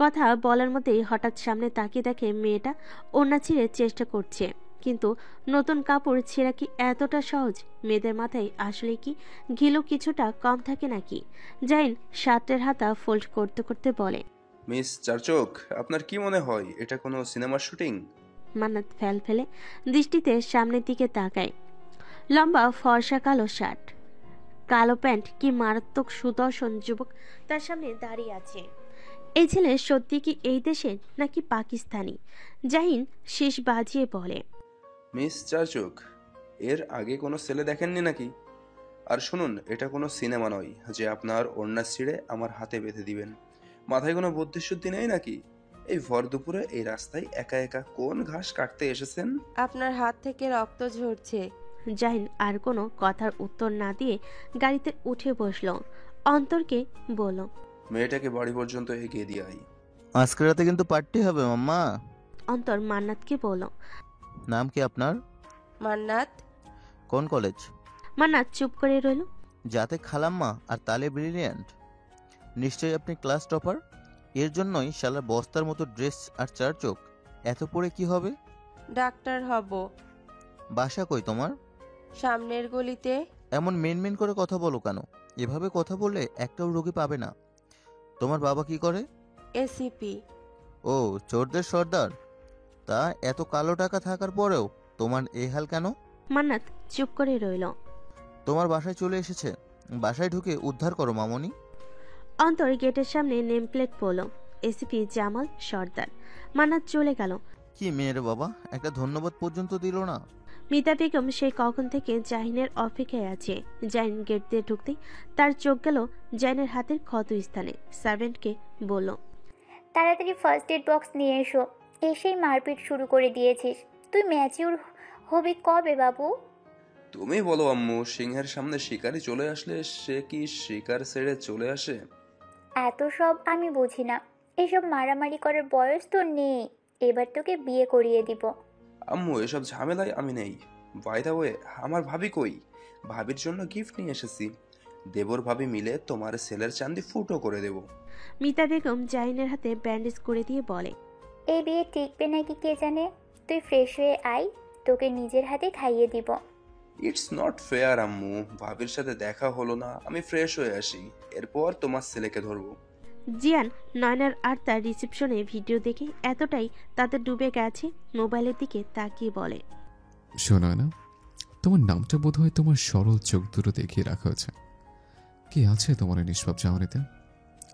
কথা বলার মধ্যেই হঠাৎ সামনে তাকিয়ে দেখে মেয়েটা ওড়না ছিঁড়ে চেষ্টা করছে, কিন্তু নতুন কাপড় ছেঁড়া কি এতটা সহজ? মেয়েদের মাথায় আসলে কি ঘিলু কিছুটা কম থাকে নাকি? জাইন শার্টের হাতা ফোল্ড করতে করতে বলে, মিস চারচোক, আপনার কি মনে হয় এটা কোনো সিনেমার শুটিং? মান্নাত ফেল ফেলে দৃষ্টিতে সামনের দিকে তাকায়। লম্বা ফর্সা কালো শার্ট, কালো প্যান্ট, কি মারাত্মক সুদর্শন যুবক তার সামনে দাঁড়িয়ে আছে। এই ছেলে সত্যি কি এই দেশের নাকি পাকিস্তানি? জাহিন শেষ বাজিয়ে বলে, মিস চারচোক, এর আগে কোনো ছেলে দেখেননি নাকি? আর শুনুন, এটা কোনো সিনেমা নয় যে আপনার ওড়না ছিঁড়ে আমার হাতে বেঁধে দিবেন। মাথায় কোনো বুদ্ধিশুদ্ধি নেই নাকি? এই ভর দুপুরে এই রাস্তায় একা একা কোন ঘাস কাটতে এসেছেন? আপনার হাত থেকে রক্ত ঝরছে। জাহিন আর কোনো কথার উত্তর না দিয়ে গাড়িতে উঠে বসল। অন্তরকে বলল, মেয়েটাকে বাড়ি পর্যন্ত এগিয়ে দিয়ে আই। আজকে রাতে কিন্তু পার্টি হবে মাম্মা। অন্তর মান্নাতকে বলল। নাম কি আপনার? মান্নাত। কোন কলেজ? মান্নাত চুপ করে রইল। যাতে খালাম্মা আর তালে ব্রিলিয়ান্ট। নিশ্চয়ই আপনি ক্লাস টপার। এর জন্যই শালার বস্তার মতো ড্রেস আর চার চোখ। এত পরে কি হবে? ডাক্তার হব। বাসা কই তোমার? সামনের গলিতে। এমন মেন করে কথা বলো কেন? এভাবে কথা বললে একটাও রোগী পাবে না। তোমার বাবা কি করে? এসিপি। ও, চোরদের সর্দার। তা এত কালো টাকা থাকার পরেও তোমার এই হাল কেন? মান্নাত চুপ করে রইল। তোমার বাসায় চলে এসেছে। বাসায় ঢুকে উদ্ধার করো মামনি। অন্তর গেটের সামনে নেম প্লেট পড়ল, এসিপি জামাল সর্দার। মান্নাত চলে গেল। কি মেয়ের বাবা, একটা ধন্যবাদ পর্যন্ত দিল না। মিতা বেগম সেই কখন থেকে জাহিনের অপেক্ষায় আছে। জাহিন গেট দিয়ে ঢুকতেই তার চোখ গেল জাহিনের হাতের ক্ষত স্থানে। সার্ভেন্টকে বলল, তাড়াতাড়ি ফার্স্ট এড বক্স নিয়ে এসো। এসেই মারপিট শুরু করে দিয়েছিস। তুই ম্যাচিউর হবি কবে বাবু? তুমি বলো আম্মু, সিংহের সামনে শিকারি চলে আসলে সে কি শিকার ছেড়ে চলে আসে? এত সব আমি বুঝি না। এসব মারামারি করার বয়স তো নেই। এবার তোকে বিয়ে করিয়ে দিব। আম্মু, এসব ঝামেলায় আমি নেই। বাই দা ওয়ে, আমার ভাবি কই? ভাবির জন্য গিফট নিয়ে এসেছি। দেবর ভাবি মিলে তোমার ছেলের চাঁদি ফুটো করে দেব। মিতা বেগম জাহিনের হাতে ব্যান্ডেজ করে দিয়ে বলে, এই বিয়ে টিকবে নাকি কে জানে। তুই ফ্রেশ হয়ে আয়, তোকে নিজের হাতে খাইয়ে দিব। ইটস নট ফেয়ার আম্মু, ভাবির সাথে দেখা হলো না, আমি ফ্রেশ হয়ে আসি, এরপর তোমার ছেলেকে ধরবো। জিয়ান নয়নার আর তার রিসেপশনে ভিডিও দেখে এতটাই তাতে ডুবে গেছে মোবাইলের দিকে তাকিয়ে বলে, শোনো না, তোমার নামটা বোধ হয় তোমার সরল চোখ দুটো দেখিয়ে রাখা হয়েছে। কি আছে তোমার এই নিষ্পাপ চাহনিতে?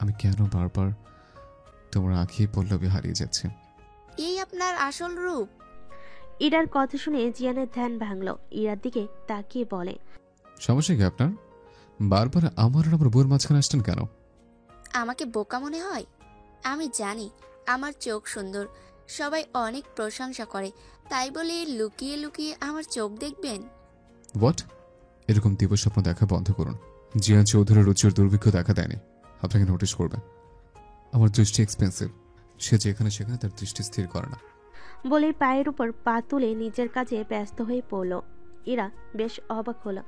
আমি কেন বারবার তোমার আঁখি পল্লবে হারিয়ে যাচ্ছি? এই আপনার আসল রূপ? ইরার কথা শুনে জিয়ানের ধ্যান ভাঙল। ইরার দিকে তাকিয়ে বলে, সমস্যা কি আপনার? বারবার আমার আর আমার বউয়ের মাঝখানে আসছেন কেন? আমাকে বোকা মনে হয়? আমি জানি আমার চোখ সুন্দর, সবাই অনেক প্রশংসা করে, তাই বলে লুকিয়ে লুকিয়ে আমার চোখ দেখবেন? হোয়াট? এরকম দিবস্বপ্ন দেখা বন্ধ করুন। জিয়ান চৌধুরীর রুচির দুর্ভিক্ষ দেখা দেয়নি, আপনাকে নোটিশ করবে। আমার দৃষ্টি এক্সপেন্সিভ, সে যেখানে সেখানে তার দৃষ্টি স্থির করে না। বলে পায়ের উপর পা তুলে নিজের কাজে ব্যস্ত হয়ে পড়ল। ইরা বেশ অবাক হলো।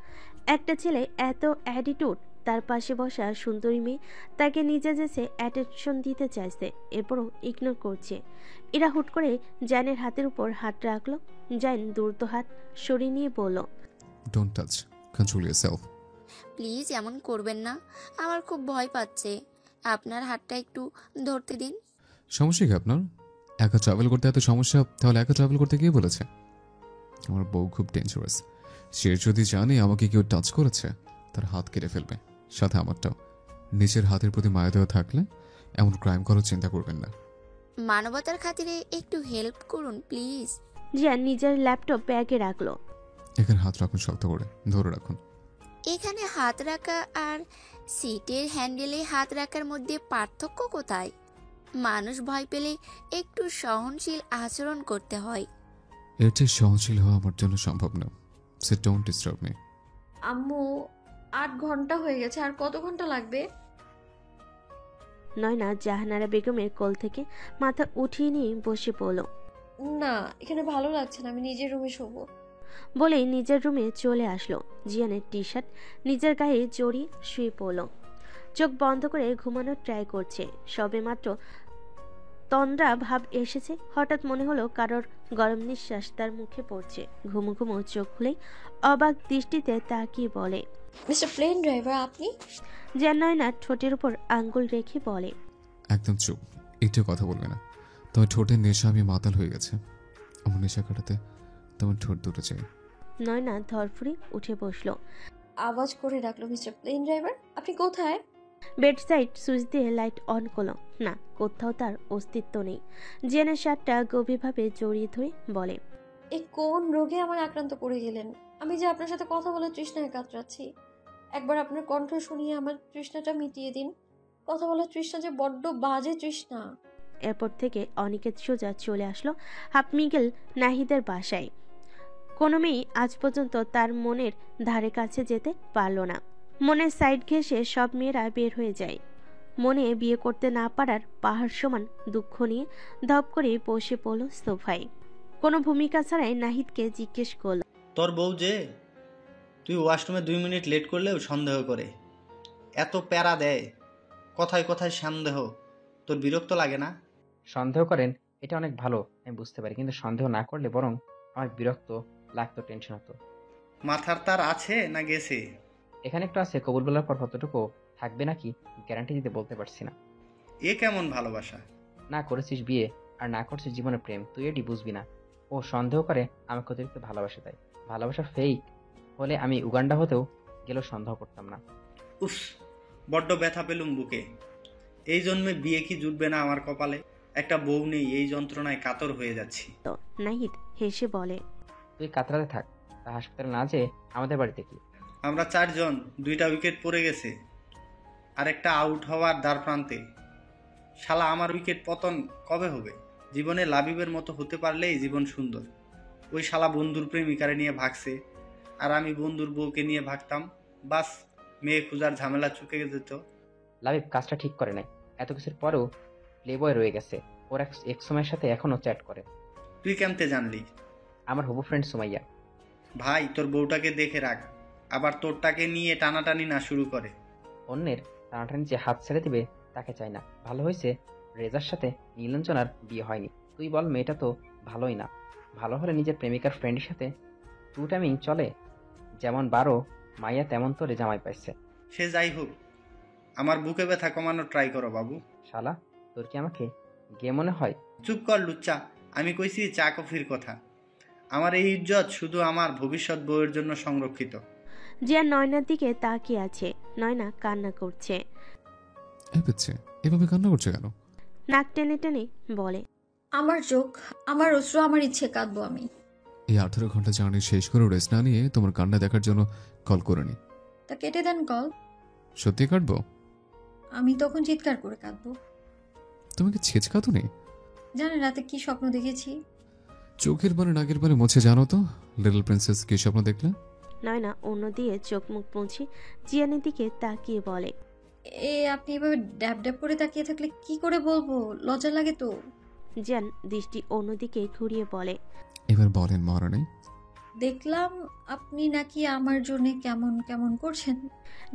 একটা ছেলে এত অ্যাটিটিউড, তার পাশে বসা সুন্দরী মেয়ে তাকে নিজে যেছে অ্যাটেনশন দিতে চাইছে, এরপরও ইগনোর করছে। ইরা হুট করে জাইনের হাতের উপর হাত রাখলো। জাইন দ্রুত হাত সরিয়ে নিয়ে বলল, don't touch, control yourself. Please এমন করবেন না, আমার খুব ভয় পাচ্ছে। আপনার হাতটা একটু ধরতে দিন। সমস্যা কি আপনার? একা ট্রাভেল করতে এত সমস্যা, তাহলে একা ট্রাভেল করতে গিয়ে বলেছে? আমার বউ খুব ডেঞ্জারাস। সে যদি জানে আমাকে কেউ টাচ করেছে, তার হাত কেটে ফেলবে, সাথে আমারটাও। নিজের হাতের প্রতি মায়া দেওয়া থাকলে এমন ক্রাইম করার চিন্তা করবেন না। মানবতার খাতিরে একটু হেল্প করুন প্লিজ। জিয়ান নিজের ল্যাপটপ ব্যাগে রাখলো। এখানে হাত রাখুন, শক্ত করে ধরে রাখুন। এখানে হাত রাখা আর সিটের হ্যান্ডেলে হাত রাখার মধ্যে পার্থক্য কোথায়? মানুষ ভয় পেলে একটু সহনশীল আচরণ করতে হয়। এর চেয়ে সহনশীল হওয়া আমার জন্য সম্ভব না। So don't disturb me. আম্মু 8 ঘন্টা হয়ে গেছে, আর কত ঘন্টা লাগবে? নয়না জাহানারা বেগমের কোল থেকে মাথা উঠিয়ে নিয়ে বসে পড়ল। না, এখানে ভালো লাগছে না, আমি নিজের রুমে শোবো। বলেই নিজের রুমে চলে আসলো। জিয়ানের টি শার্ট নিজের গায়ে জড়িয়ে শুয়ে পড়ল। চোখ বন্ধ করে ঘুমানোর ট্রাই করছে। সবেমাত্র তন্দ্রা ভাব এসেছে। হঠাৎ মনে হলো কারোর গরম নিঃশ্বাস তার মুখে পড়ছে। ঘুমু ঘুমু চোখ খুলে অবাক দৃষ্টিতে তাকিয়ে বলে, মিস্টার প্লেন ড্রাইভার আপনি? জিয়ান নয়না ঠোঁটের উপর আঙ্গুল রেখে বলে, একদম চুপ, একটু কথা বলবে না। তোমার ঠোঁটের নেশা আমি মাতাল হয়ে গেছে। আমার নেশা কাটাতে তোমার ঠোঁট দুটো চাই। নয়না ধরফুরি উঠে বসলো। আওয়াজ করে ডাকলো, মিস্টার প্লেন ড্রাইভার আপনি কোথায়? বেডসাইড সুইচ দিয়ে লাইট অন করলো। না, কোথাও তার অস্তিত্ব নেই। জিয়ানের শার্টটা গভীরভাবে জড়িয়ে ধরে বলে, এ কোন রোগে আমার আক্রান্ত করে গেলেন? আমি যে আপনার সাথে কথা বলার তৃষ্ণায় কাতরাচ্ছি। একবার আপনার কণ্ঠ শুনিয়ে আমার তৃষ্ণাটা মিটিয়ে দিন। কথা বলার তৃষ্ণা যে বড্ড বাজে তৃষ্ণা। এরপর থেকে অনিকেত সোজা চলে আসলো হাফমিগেল নাহিদের বাসায়। কোনো মেয়েই আজ পর্যন্ত তার মনের ধারে কাছে যেতে পারল না। মনের সাইড ঘেঁষে সব মেয়েরা বের হয়ে যায়। মনে বিয়ে করতে না পারার পাহাড় সমান দুঃখ নিয়ে ধপ করে বসে পড়ল সোফায়। কোনো ভূমিকা ছাড়াই নাহিদকে জিজ্ঞেস করল, তোর বউ যে তুই ওয়াশরুমে 2 মিনিট লেট করলেও সন্দেহ করে, এত প্যারা দেয়, কথায় কথায় সন্দেহ, তোর বিরক্ত লাগে না? সন্দেহ করেন এটা অনেক ভালো, আমি বুঝতে পারি, কিন্তু সন্দেহ না করলে বরং আমার বিরক্ত লাগতো, টেনশন হতো। মাথার তার আছে না গেছে? এখানে একটু আছে, কবুল বলার পর কতটুকু থাকবে নাকি গ্যারান্টি দিতে বলতে পারছি না। এ কেমন ভালোবাসা? না করেছিস বিয়ে আর না করছিস জীবনের প্রেম, তুই এটি বুঝবি না। ও সন্দেহ করে আমাকে অতিরিক্ত ভালোবাসে, তাই ভালোবাসা ফেক হলে আমি উগান্ডা হতেও গেলেও সন্দেহ করতাম না। উফ, বড্ড ব্যথা পেলুম বুকে। এই জন্মে বিয়ে কি জুটবে না আমার কপালে? একটা বউ নেই, এই যন্ত্রণায় কাতর হয়ে যাচ্ছি। নাহিদ হেসে বলে, তুই কাতরাতে থাক, তা হাসপাতালে না যেয়ে আমাদের বাড়িতে কি। আমরা 4 জন, 2টা উইকেট পড়ে গেছে, আর একটা আউট হওয়ার দ্বার প্রান্তে। শালা আমার উইকেট পতন কবে হবে? জীবনে লাবিবের মতো হতে পারলেই জীবন সুন্দর। ওই শালা বন্ধুর প্রেমিকারে নিয়ে ভাগছে, আর আমি বন্ধুর বউকে নিয়ে ভাগতাম। বাস, মেয়ে খুঁজার ঝামেলা চুকে যেত। লাবিব কাজটা ঠিক করে নাই, এত কিছুর পরেও প্লেবয় রয়ে গেছে। ওর এক সময়ের সাথে এখনো চ্যাট করে। তুই কেমতে জানলি? আমার হবু ফ্রেন্ড সুমাইয়া। ভাই, তোর বউটাকে দেখে রাখ, আবার তোরটাকে নিয়ে টানাটানি না শুরু করে। অন্যের টানাটানি যে হাত ছেড়ে দিবে তাকে চাই না। ভালো হয়েছে রেজার সাথে নীলাঞ্জনার বিয়ে হয়নি। তুই বল, মেয়েটা তো ভালোই না। ভালো হলে নিজের প্রেমিকার ফ্রেন্ডের সাথে টু টাইমিং চলে। যেমন 12 মাইয়া তেমন তোরে জামাই পাইছে। সে যাই হোক, আমার বুকে ব্যথা কমানোর ট্রাই করো বাবু। শালা, তোর কি আমাকে গে মনে হয়? চুপ কর লুচ্চা, আমি কইছি চা কফির কথা। আমার এই ইজ্জত শুধু আমার ভবিষ্যৎ বউয়ের জন্য সংরক্ষিত। জিয়ান নয়নার দিকে তাকিয়ে আছে। নয়না কান্না করছে। এভাবে কান্না করছে কেন? নাক টেনে টেনে বলে, আমার চোখ, আমার অশ্রু, আমার ইচ্ছে কাঁদবো আমি। এই 18 ঘন্টা জার্নি শেষ করে রেস্ট না নিয়ে তোমার কান্না দেখার জন্য কল করিনি। তা কেটে দেন কল। সত্যি কাটবো? আমি তখন চিৎকার করে কাঁদবো। তোমাকে ছেচকাতো নেই? জানেন রাতে কি স্বপ্ন দেখেছি? চোখের বারে নাকের বারে মুছে জানো তো লিটল প্রিন্সেস কি স্বপ্ন দেখলে? নয়না অন্য দিয়ে চোখ মুখ মুছে জিয়ানের দিকে তাকিয়ে বলে, আপনি এভাবে ড্যাব ড্যাব করে তাকিয়ে থাকলে কি করে বলবো, লজ্জা লাগে তো। জিয়ান দৃষ্টি অন্যদিকে ঘুরিয়ে বলে, এবার বলেন মহারানী। দেখলাম আপনি নাকি আমার জন্য কেমন কেমন করছেন।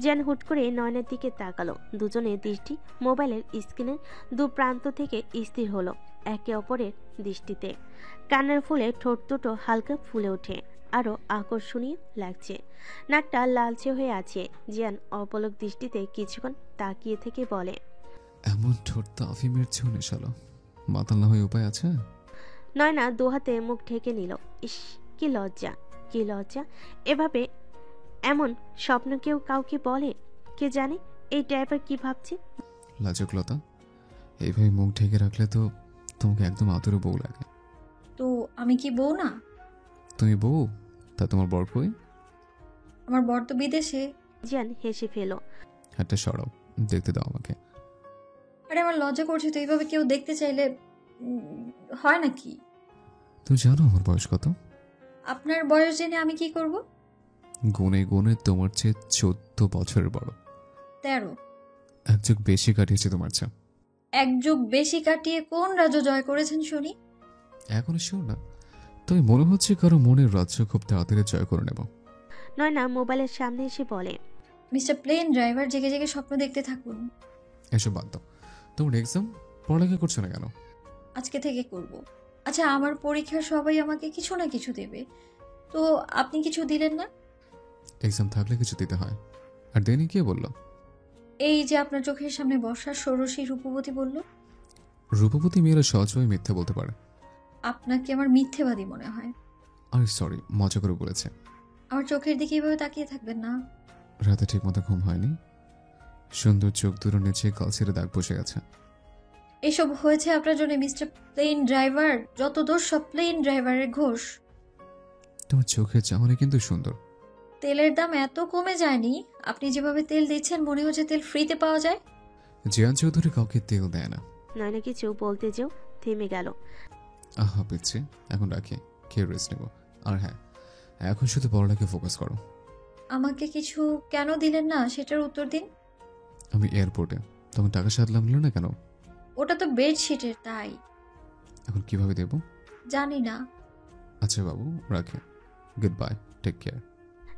জিয়ান হুট করে নয়নের দিকে তাকালো। দুজনের দৃষ্টি মোবাইলের স্ক্রিনের দু প্রান্ত থেকে স্থির হলো একে অপরের দৃষ্টিতে। কান্নার ফুলে ঠোঁট দুটো হালকা ফুলে ওঠে, আরো আকর্ষণীয় লাগছে। নাকটা লালচে হয়ে আছে। জিয়ান অপলক দৃষ্টিতে কিছুক্ষণ তাকিয়ে থেকে বলে, এমন ঠোঁট তো আফিমের চেয়েও নেশালো। মাতাল না হয়ে উপায় আছে? নয়না দুহাতে মুখ ঢেকে নিল। ইস, কি লজ্জা, কি লজ্জা। এভাবে এমন স্বপ্ন কেউ কাউকে বলে? কে জানে এই ড্রাইভার কি ভাবছে। লাজকলতা, এইভাবে মুখ ঢেকে রাখলে তো তোমাকে একদম আদরে বউ লাগে। তো আমি কি বউ না? তুমি বউ, তা তোমার বর কই? আমার বর তো বিদেশে। জিয়ান হেসে ফেল। একটা সরাও, দেখতে দাও আমাকে। আরে আমার লজ্জা করছে তো, এইভাবে কেউ দেখতে চাইলে হয় নাকি? তুমি জানো আমার বয়স কত? আপনার বয়স জেনে আমি কি করব? গুনে গুনে তোমার চেয়ে 14 বছরের বড়। 13। এক যুগ বেশি কাটিয়েছে তোমার চেয়ে। এক যুগ বেশি কাটিয়ে কোন রাজ্য জয় করেছেন শুনি? এখনো শিওর না, তবে মনে হচ্ছে কারো মনের রাজ্য খুব তাড়াতাড়ি জয় করে নেব। নয়না মোবাইলের সামনে এসে বলে, মিস্টার প্লেন ড্রাইভার জেগে জেগে স্বপ্ন দেখতে থাকুন। এসব বাদ দাও। তোমার এক্সাম, পড়ালেখা করছো না কেন? আজকে থেকে করব। আচ্ছা, আমার পরীক্ষার সবাই আমাকে কিছু না কিছু দেবে, তো আপনি কিছু দিলেন না? এক্সাম থাকলে কিছু দিতে হয়। আর দেনি কে বললো? এই যে আপনার চোখের সামনে বসা ষোড়শী রূপবতী বলল। রূপবতী মেয়েরা সহজভাবে মিথ্যা বলতে পারে। আপনাকে আমার মিথ্যেবাদী মনে হয়। আরে সরি, মজা করে বলেছে। আমার চোখের দিকে এইভাবে তাকিয়ে থাকবেন না। রাতে ঠিক মতো ঘুম হয়নি, সুন্দর চোখ দুটো নিচে কালসিরে দাগ বসে গেছে। এসব হয়েছে আপনার জন্য মিস্টার প্লেন ড্রাইভার। যত দোষ সব প্লেন ড্রাইভারের ঘোষ। তোমার চোখের চাহনি কিন্তু সুন্দর। তেলের দাম এত কমে যায়নি, আপনি যেভাবে তেল দিচ্ছেন মনে হচ্ছে তেল ফ্রিতে পাওয়া যায়। জিয়ান চৌধুরী কাউকে তেল দেয় না। নয়না কিছু বলতে যেও থেমে গেল। আহা পিচ্ছি, এখন রাখি, খেয়ে রেস্ট নেব। আর হ্যাঁ, এখন শুধু পড়াটাকে ফোকাস করো। আমাকে কিছু কেন দিলেন না সেটার উত্তর দিন। আমি এয়ারপোর্টে, তখন টাকা সাদলাম নিল না কেন? ওটা তো বেডশিটের, তাই। এখন কিভাবে দেব জানি না। আচ্ছা বাবু, রাখে। Good bye, take care.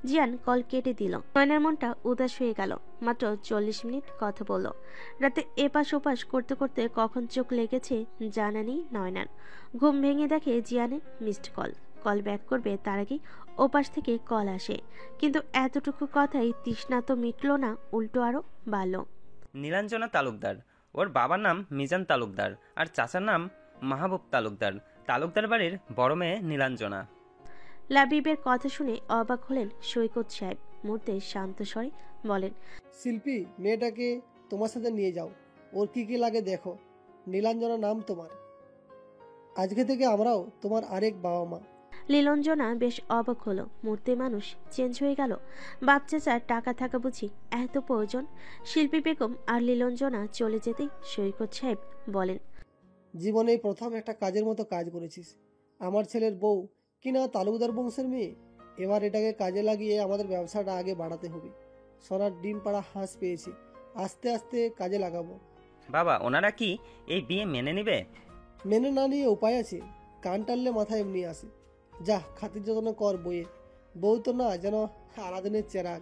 Jiyan call কেটে দিল। নয়নার মনটা উদাস হয়ে গেল। মাত্র 40 মিনিট কথা বলল। রাতে এপাশ ওপাশ করতে করতে কখন চোখ লেগেছে জানা নেই নয়নার। ঘুম ভেঙে দেখে জিয়ানের মিসড কল। কল ব্যাক করবে তার আগেই ওপাশ থেকে কল আসে। কিন্তু এতটুকু কথাই তৃষ্ণা তো মিটল না, উল্টো আরো বাড়ল। নীলাঞ্জনা তালুকদার, ওর বাবার নাম মিজান তালুকদার আর চাচার নাম মাহবুব তালুকদার। তালুকদার বাড়ির বড় মেয়ে নীলাঞ্জনা। লাবিবের কথা শুনে অবাক হলেন সৈকত সাহেব। মুহূর্তে শান্ত স্বরে বলেন, শিল্পী, মেয়েটাকে তোমার সাথে নিয়ে যাও, ওর কি কি লাগে দেখো। নীলাঞ্জনা নাম তোমার, আজকে থেকে আমরাও তোমার আরেক বাবা মা। লীলঞ্জনা বেশ অবাক হলো। মুহূর্তে মানুষ চেঞ্জ হয়ে গেল। বাপ চাচার টাকা থাকা বুঝি এত প্রয়োজন? শিল্পী বেগম আর লীলঞ্জনা চলে যেতেই সৈকত সাহেব বলেন, জীবনে প্রথম একটা কাজের মতো কাজ করেছিস। আমার ছেলের বউ কিনা তালুকদার বংশের মেয়ে। এবার এটাকে কাজে লাগিয়ে আমাদের ব্যবসাটা আগে বাড়াতে হবে। সোনার ডিম পাড়া হাঁস পেয়েছি, আস্তে আস্তে কাজে লাগাবো। বাবা, ওনারা কি এই বিয়ে মেনে নেবে? মেনে না নিয়ে উপায় আছে? কান টানলে মাথায় এমনি আসে। যা খাতির যত্ন কর বইয়ে, বউ তো না যেন আলাদিনের চেরাগ।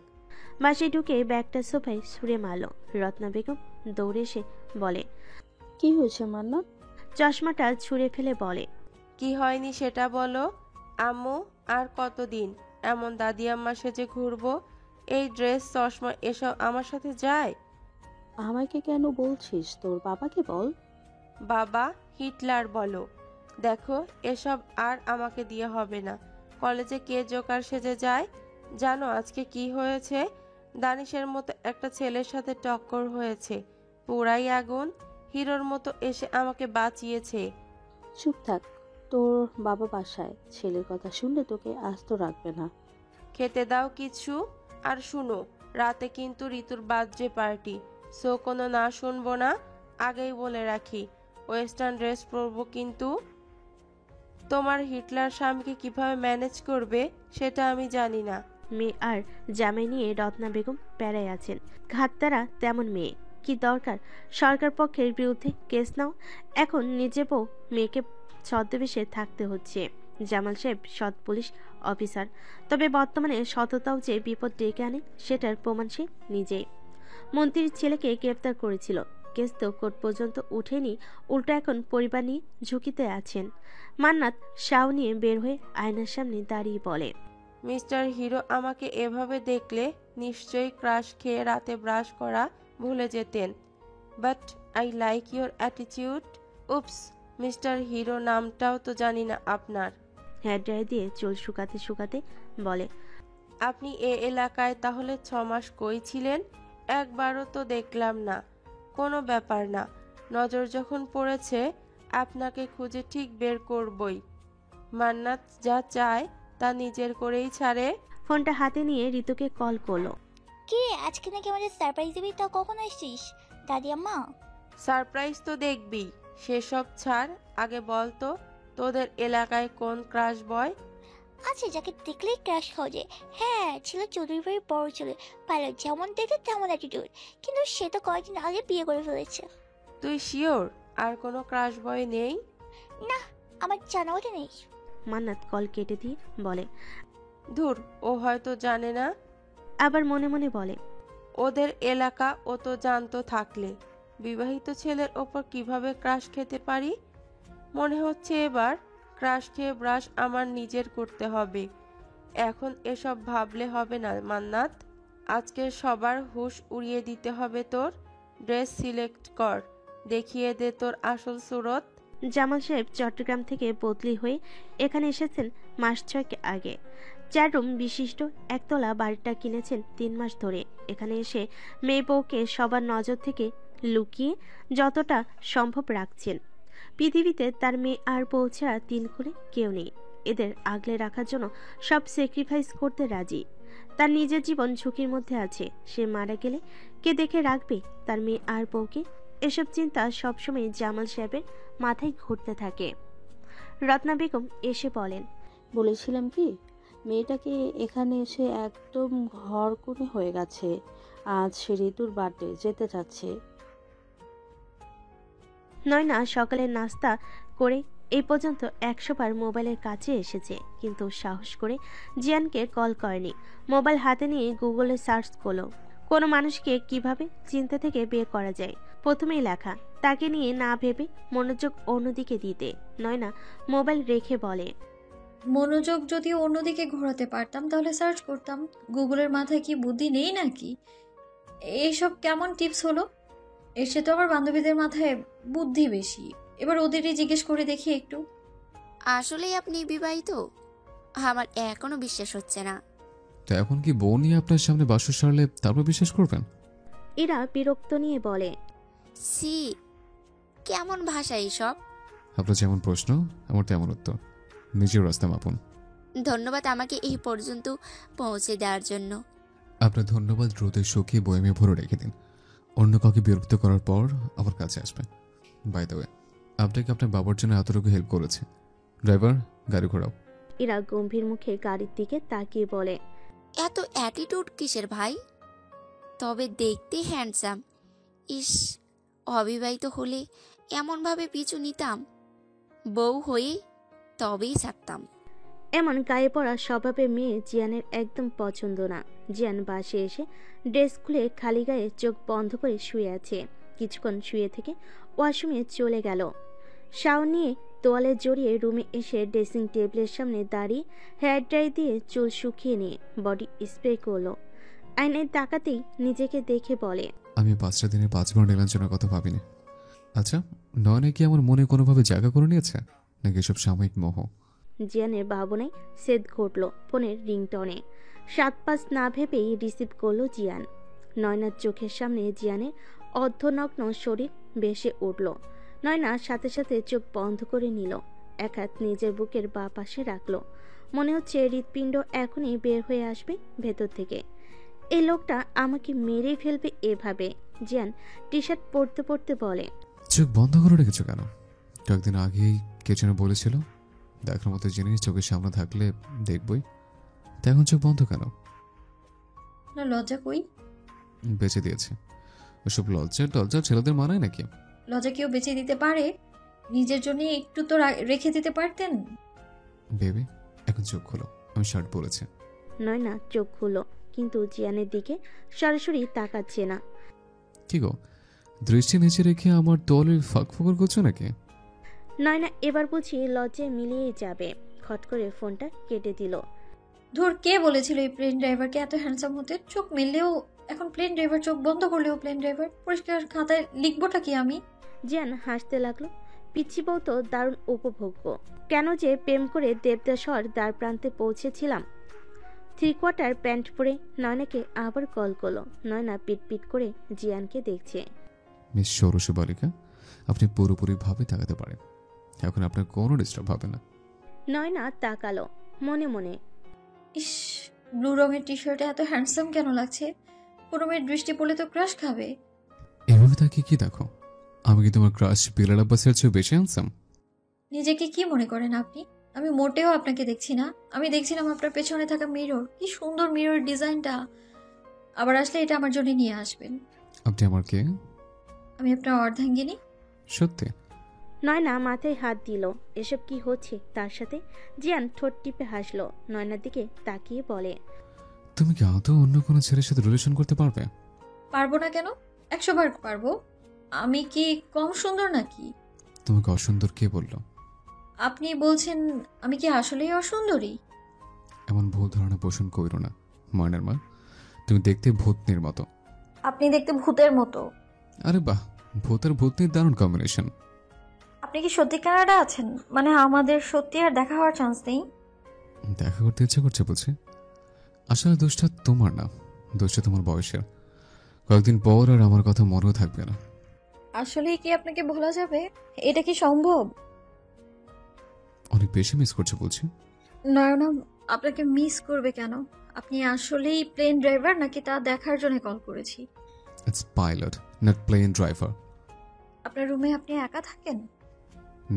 বাসে ঢুকে ব্যাগটা সোফায় ছুঁড়ে মারল। রত্না বেগম দৌড়ে এসে বলে, কি হয়েছে মান্নাত? চশমাটা ছুঁড়ে ফেলে বলে, কি হয়নি সেটা বলো। আম্মু, আর কতদিন এমন দাদি আম্মার সেজে ঘুরবো? এই ড্রেস চশমা এসব আমার সাথে যায়? আমাকে কেন বলছিস? তোর বাবাকে বল। বাবা হিটলার বলো। দেখো, এসব আর আমাকে দিয়ে হবে না। কলেজে কে জোকার সেজে যায় জানো? আজকে কি হয়েছে? দানিশের মতো একটা ছেলের সাথে টক্কর হয়েছে, পুরাই আগুন। হিরোর মতো এসে আমাকে বাঁচিয়েছে। চুপ থাক, তোর বাবা বাসায়, ছেলের কথা শুনলে তোকে আস্ত রাখবে না। খেতে দাও কিছু। আর শুনো, রাতে কিন্তু ঋতুর বার্থডে পার্টি, সো কোনো না শুনবো না। আগেই বলে রাখি, ওয়েস্টার্ন ড্রেস পরবো কিন্তু। তোমার হিটলার স্বামীকে কিভাবে ম্যানেজ করবে সেটা আমি জানি না। মেয়ে আর জামাই নিয়ে রত্না বেগম প্যারায় আছেন। ঘাটতারা তেমন মেয়ে, কি দরকার সরকার পক্ষের বিরুদ্ধে কেস নাও? এখন নিজে বউ মেয়েকে ছদ্মবেশে থাকতে হচ্ছে। জামাল সাহেব সৎ পুলিশ অফিসার, তবে বর্তমানে সততাও যে বিপদ ডেকে আনে সেটার প্রমাণ সে নিজেই। মন্ত্রীর ছেলেকে গ্রেপ্তার করেছিল, কেস তো কোর্ট পর্যন্ত উঠেনি, উল্টো এখন পরিবার নিয়ে ঝুঁকিতে আছেন। মান্নাত শাও নিয়ে বের হয়ে আয়নার সামনে দাঁড়িয়ে বলে, মিস্টার হিরো আমাকে এভাবে দেখলে নিশ্চয়ই ক্রাশ খেয়ে রাতে ব্রাশ করা ভুলে যেতেন। But I like your attitude. Oops, mister hero নামটাও তো জানি না আপনার। হেয়ার ড্রাই দিয়ে চুল শুকাতে শুকাতে বলে, আপনি এ এলাকায় তাহলে 6 মাস কই ছিলেন? একবারও তো দেখলাম না। কোনো ব্যাপার না, নজর যখন পড়েছে আপনাকে খুঁজে ঠিক বের করবই। মান্নাত যা চায় তা নিজের করেই ছাড়ে। ফোনটা হাতে নিয়ে ঋতুকে কল করলো। কি আজকে নাকি আমাদের সারপ্রাইজ দিবি? তা কখন আসছিস দাদি আম্মা? সারপ্রাইজ তো দেখবি, সেসব ছাড়। আগে বল তো, তোদের এলাকায় কোন ক্রাশ বয় আছে যাকে দেখলেই ক্রাশ খাওয়া যায়? হ্যাঁ, ছিল চৌধুরী বাড়ির বড় ছেলে, পাইলট, যেমন দেখে তেমন অ্যাটিটিউড, কিন্তু সে তো কয়েকদিন আগে বিয়ে করে ফেলেছে। তুই শিওর আর কোনো ক্রাশ বয় নেই? না, আমার জানা ওটা নেই। মান্নাত কল কেটে দিয়ে বলে, ধুর, ও হয়তো জানে না। আবার মনে মনে বলে, ওদের এলাকা ও তো জানতো থাকলে বিবাহিত ছেলের ওপর কিভাবে ক্রাশ খেতে পারি? মনে হচ্ছে এবার ক্রাশ খেয়ে ব্রাশ আমার নিজের করতে হবে। এখন এসব ভাবলে হবে না মান্নাত। আজকে সবার হুঁশ উড়িয়ে দিতে হবে তোর। ড্রেস সিলেক্ট কর, দেখিয়ে দে তোর আসল সুরত। জামাল সাহেব চট্টগ্রাম থেকে বদলি হয়ে এখানে এসেছেন মাস 6 আগে। 4 রুম বিশিষ্ট একতলা বাড়িটা কিনেছেন 3 মাস ধরে। এখানে এসে মেয়ে বউকে সবার নজর থেকে লুকিয়ে যতটা সম্ভব রাখছেন। পৃথিবীতে তার মেয়ে আর বউ ছাড়া 3 কোণে কেউ নেই। এদের আগলে রাখার জন্য সব স্যাক্রিফাইস করতে রাজি। তার নিজের জীবন ঝুঁকির মধ্যে আছে। সে মারা গেলে কে দেখে রাখবে তার মেয়ে আর বউকে? এসব চিন্তা সবসময় জামাল সাহেবের মাথায় ঘুরতে থাকে। রত্না বেগম এসে বলেন, বলেছিলাম কি, মেয়েটাকে এখানে এসে একদম ঘরকুনে হয়ে গেছে। আজ সে ঋতুর বার্থডে, যেতে চাচ্ছে। নয়না সকালের নাস্তা করে এই পর্যন্ত 100 বার মোবাইলের কাছে এসেছে, কিন্তু সাহস করে জিয়ানকে কল করেনি। মোবাইল হাতে নিয়ে গুগলে সার্চ করলো কোনো মানুষকে কিভাবে চিন্তা থেকে বের করা যায়। প্রথমেই লেখা, তাকে নিয়ে না ভেবে মনোযোগ অন্যদিকে দিতে। নয়না মোবাইল রেখে বলে, মনোযোগ যদি অন্যদিকে ঘোরাতে পারতাম তাহলে সার্চ করতাম। গুগলের মাথায় কি বুদ্ধি নেই নাকি? এইসব কেমন টিপস হলো? এসে তো আমার বান্ধবীদের মাথায় বুদ্ধি বেশি। এবার ওদেরই জিজ্ঞেস করে দেখি একটু। আসলেই আপনি বিবাহিত? আমার এখনো বিশ্বাস হচ্ছে না। তো এখন কি বউ নিয়ে আপনার সামনে বাসর সারলে তারপর বিশ্বাস করবেন? এরা বিরক্ত নিয়ে বলে, সি, কেমন ভাষা এইসব? আপনার যেমন প্রশ্ন আমার তেমন উত্তর। নিজের রাস্তা মাপুন। ধন্যবাদ আমাকে এই পর্যন্ত পৌঁছে দেওয়ার জন্য। আপনার ধন্যবাদ রোদে শুকিয়ে বয়েমে ভরে রেখে দিন। অন্য কাউকে বিরক্ত করার পর আমার কাছে আসবে। বাই দ্য ওয়ে, আপনাকে আপনার বাবার জন্য এতটুকু হেল্প করেছে। ড্রাইভার, গাড়ি ঘোরাও। এরা গম্ভীর মুখে গাড়ির দিকে তাকিয়ে বলে, এত অ্যাটিটিউড কিসের ভাই? তবে দেখতে হ্যান্ডসাম। ইস, অবিবাহিত হলে এমনভাবে পিছু নিতাম, বউ হয়ে তবেই ছাড়তাম। এমন গায়ে পড়া স্বভাবের মেয়ে জিয়ানের একদম পছন্দ না। জিয়ান বাসে এসে ড্রেস খুলে খালি গায়ে চোখ বন্ধ করে শুয়ে আছে। কিছুক্ষণ শুয়ে থেকে ওয়াশরুমে চলে গেল। শাওয়ার নিয়ে তোয়ালে জড়িয়ে রুমে এসে ড্রেসিং টেবিলের সামনে দাঁড়িয়ে হেয়ার ড্রাই দিয়ে চুল শুকিয়ে নিয়ে বডি স্প্রে করলো। আয়নায় তাকাতেই নিজেকে দেখে বলে, আমি 5টা দিনে 5 বার নীলাঞ্জনার কথা ভাবিনি। আচ্ছা, নয়না কি আমার মনে কোনোভাবে জায়গা করে নিয়েছে, নাকি এসব সাময়িক মোহ? জিয়ানের ভাবনায় সেদ ঘটল ফোনের রিংটনে। 7-5 না ভেবেই রিসিভ করলো জিয়ান। নয়নার চোখের সামনে জিয়ানের অর্ধনগ্ন শরীর ভেসে উঠল। নয়না সাথে সাথে চোখ বন্ধ করে নিল। এক হাত নিজের বুকের বাঁ পাশে রাখলো। মনে হচ্ছে হৃৎপিণ্ড এখনই বের হয়ে আসবে ভেতর থেকে। এই লোকটা আমাকে মেরে ফেলবে এভাবে। জিয়ান টি শার্ট পরতে পরতে বলে, চোখ বন্ধ করে রেখেছো কেন? কয়েকদিন আগেই কে যেন বলেছিল দেখার মতো জিনিস চোখের সামনে থাকলে দেখবই। তা এখন চোখ বন্ধ কেন? না, লজ্জা কই? বেঁচে দিয়েছে। ওসব লজ্জা ছেলেদের মানায় নাকি? লজ্জা কেউ বেঁচে দিতে পারে? নিজের জন্য একটু তো রেখে দিতে পারতেন। বেবি, এখন চোখ খোলো, আমি শার্ট পরেছি। নয়না চোখ খুলো, কিন্তু জিয়ানের দিকে সরাসরি তাকাচ্ছে না। কি গো, দৃষ্টি নিচে রেখে আমার দলের ফাঁক ফোকর করছো নাকি? নয়না এবার বুঝি লজ্জায় মিলিয়ে যাবে। খট করে ফোনটা কেটে দিল। ধুর, কে বলেছিল এই প্লেন ড্রাইভারকে এত হ্যান্ডসাম হতে? চোখ মেললেও এখন প্লেন ড্রাইভার, চোখ বন্ধ করলেও প্লেন ড্রাইভার। পরিষ্কার খাতায় লিখবোটা কি আমি? জিয়ান হাসতে লাগলো। পিচ্ছি বউ তো দারুণ উপভোগ্য। কেন যে প্রেম করে দেবদাসর দ্বার প্রান্তে পৌঁছেছিলাম। 3/4 প্যান্ট পরে নয়নাকে আবার কল করলো। নয়না পিট করে জিয়ানকে দেখছে। মিস ষোড়শ বালিকা, আপনি পুরোপুরি ভাবে তাকাতে পারেন। এখন আপনার কোনো ডিস্টার্ব হবে না। নয়না তাকালো মনে মনে। ইস, ব্লু রঙের টি শার্টে এত হ্যান্ডসাম কেন লাগছে? কোনো মেয়ের দৃষ্টি পড়লে তো ক্রাশ খাবে। এভাবে তাকে কি দেখো? আমি কি তোমার ক্রাশ বিলাল আব্বাসের চেয়ে বেশি হ্যান্ডসাম? নিজেকে কি মনে করেন আপনি? আমি মোটেও আপনাকে দেখছি না। আমি দেখছিলাম আপনার পেছনে থাকা মিরর। কি সুন্দর মিরর ডিজাইনটা। আবার আসলে এটা আমার জন্য নিয়ে আসবেন। আপনি আমার কে? আমি আপনার অর্ধাঙ্গিনী। সত্যি? নয়না মাথায় হাত দিল। এসব কি হচ্ছে তার সাথে? জিয়ান ঠোঁট টিপে হাসলো। নয়নার দিকে তাকিয়ে বলে, তুমি কি আদৌ অন্য কোনো ছেলের সাথে রিলেশন করতে পারবে? পারবো না কেন? 100 বার পারবো। আমি কি কম সুন্দর নাকি? তোমাকে অসুন্দর কে বললো? আপনি বলছেন আমি কি আসলেই অসুন্দরী? এমন ভুল ধারণা পোষণ কইরো না ময়নার মা। তুমি দেখতে ভূতনির মতো। আপনি দেখতে ভূতের মতো। আরে বাহ, ভূত আর ভূতনির দারুণ কম্বিনেশন। আপনি কি সত্যি কানাডা আছেন? মানে আমাদের সত্যি আর দেখা হওয়ার চান্স নেই? দেখা করতে ইচ্ছে করছে বলছি। আসলে দোষটা তোমার না, দোষটা তোমার বয়সের। কয়েকদিন পর আর আমার কথা মনেও থাকবে না। আসলে কি আপনাকে ভোলা যাবে? এটা কি সম্ভব? অনেক বেশি মিস করছে বলছি। নয়না আপনাকে মিস করবে কেন? আপনি আসলেই প্লেন ড্রাইভার নাকি তা দেখার জন্য কল করেছি? It's pilot not plane driver. আপনার রুমে আপনি একা থাকেন?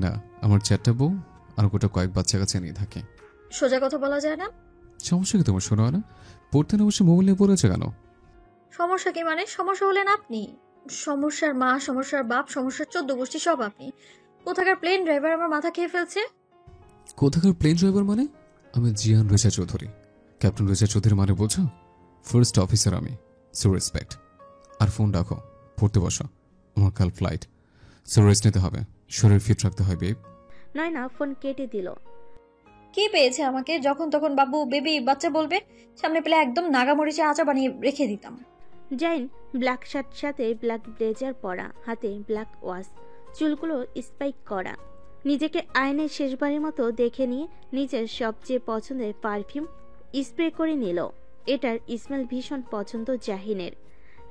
না, আমার 4টা বউ আর গোটা কয়েক বাচ্চা কাছে নিয়ে থাকে। সোজা কথা বলা যায় না? সমস্যা কি তোমার শোনো না? পড়তে না বসে মোবাইল নিয়ে পড়েছে কেন? সমস্যা কি মানে? সমস্যা হলেন আপনি। সমস্যার মা, সমস্যার বাপ, সমস্যার 14 গোষ্ঠী সব আপনি। কোথাকার প্লেন ড্রাইভার আমার মাথা খেয়ে ফেলছে। কোথাকার প্লেন ড্রাইভার মানে? আমি জিয়ান রেজা চৌধুরী, ক্যাপ্টেন রেজা চৌধুরী মানে বলছো? ফার্স্ট অফিসার আমি, সো রেসপেক্ট। আর ফোন রাখো, পড়তে বসো, আমার কাল ফ্লাইট, সো রেস্ট নিতে হবে, শরীর ফিট রাখতে হয় বেব। নয়না ফোন কেটে দিল। কি পেয়েছে আমাকে? যখন তখন বাবু, বেবি, বাচ্চা বলবে, সামনে পেলে একদম নাগামরিচে আচা বানিয়ে রেখে দিতাম। জাইন ব্ল্যাক শার্ট সাথে ব্ল্যাক ব্লেজার পরা, হাতে ব্ল্যাক ওয়াচ, চুলগুলো স্পাইক করা। নিজেকে আয়নায় শেষবারের মতো দেখে নিয়ে নিজের সবচেয়ে পছন্দের পারফিউম স্প্রে করে নিল। এটার স্মেল ভীষণ পছন্দ জাহিনের।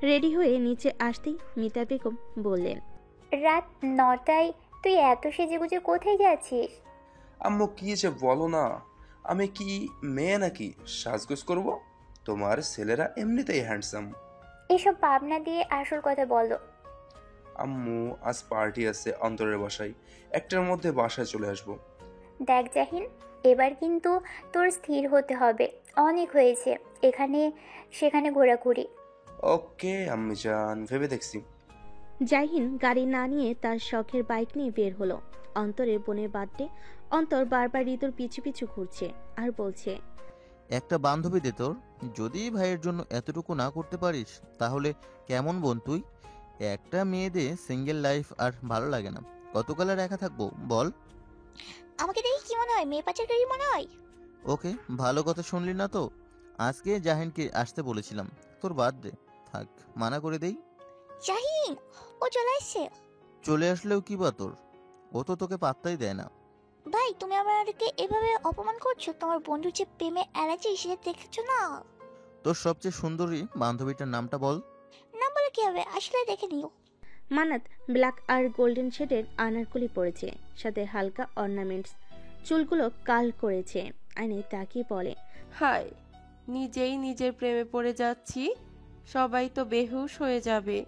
রেডি হয়ে নিচে আসতেই মিতা বেগম বললেন, রাত 9টায় তুই এত সেজেগুজে কোথায় যাচ্ছিস? আম্মু কি যে বলো না, আমি কি মেয়ে নাকি সাজগোজ করব? তোমার ছেলেরা এমনিতেই হ্যান্ডসাম। এসব ভাবনা দিয়ে আসল কথা বলো। আম্মু আজ পার্টি আছে অন্তরের বাসায়, 1টার মধ্যে বাসায় চলে আসবো। দেখ জাহিন, এবার কিন্তু তোর স্থির হতে হবে। অনেক হয়েছে এখানে সেখানে ঘোরাঘুরি। ওকে আম্মি জান, ভেবে দেখছি। জাহিন গাড়ি না নিয়ে তার শখের বাইক নিয়ে বের হলো। অন্তরের বোনের বার্থডে। অন্তর বারবার ঋতুর পিছু পিছু ঘুরছে আর বলছে, একটা বান্ধবী দে তোর। যদি ভাইয়ের জন্য এতটুকু না করতে পারিস তাহলে কেমন বোন তুই? একটা মেয়েদের সিঙ্গেল লাইফ আর ভালো লাগে না। কতকাল আর একা থাকবো বল? আমাকে দেখি কি মনে হয়? মেয়ে পাচারকারী মনে হয়? ওকে, ভালো কথা শুনলি না তো? আজকে জাহিনকে আসতে বলেছিলাম, তোর বার্থডে। থাক, মানা করে দেই। জাহিন, ও চলে আসছে। চলে আসলেও কি বা তোর? ও তো তোকে পাত্তাই দেয় না। ভাই, তুমি আমাদেরকে এভাবে অপমান করছো। তোমার বন্ধুর যে প্রেমে অ্যালার্জি সেটা দেখছো না? তোর সবচেয়ে সুন্দরী বান্ধবীটার নামটা বল। না বলে কি হবে, আসলে দেখে নিও। মানাত ব্ল্যাক আর গোল্ডেন শেডের আনারকলি পরেছে, সাথে হালকা অর্নামেন্টস, চুলগুলো কাল করেছে। আইনে তাকিয়ে বলে, হায়, নিজেই নিজের প্রেমে পড়ে যাচ্ছি, সবাই তো বেহুশ হয়ে যাবে।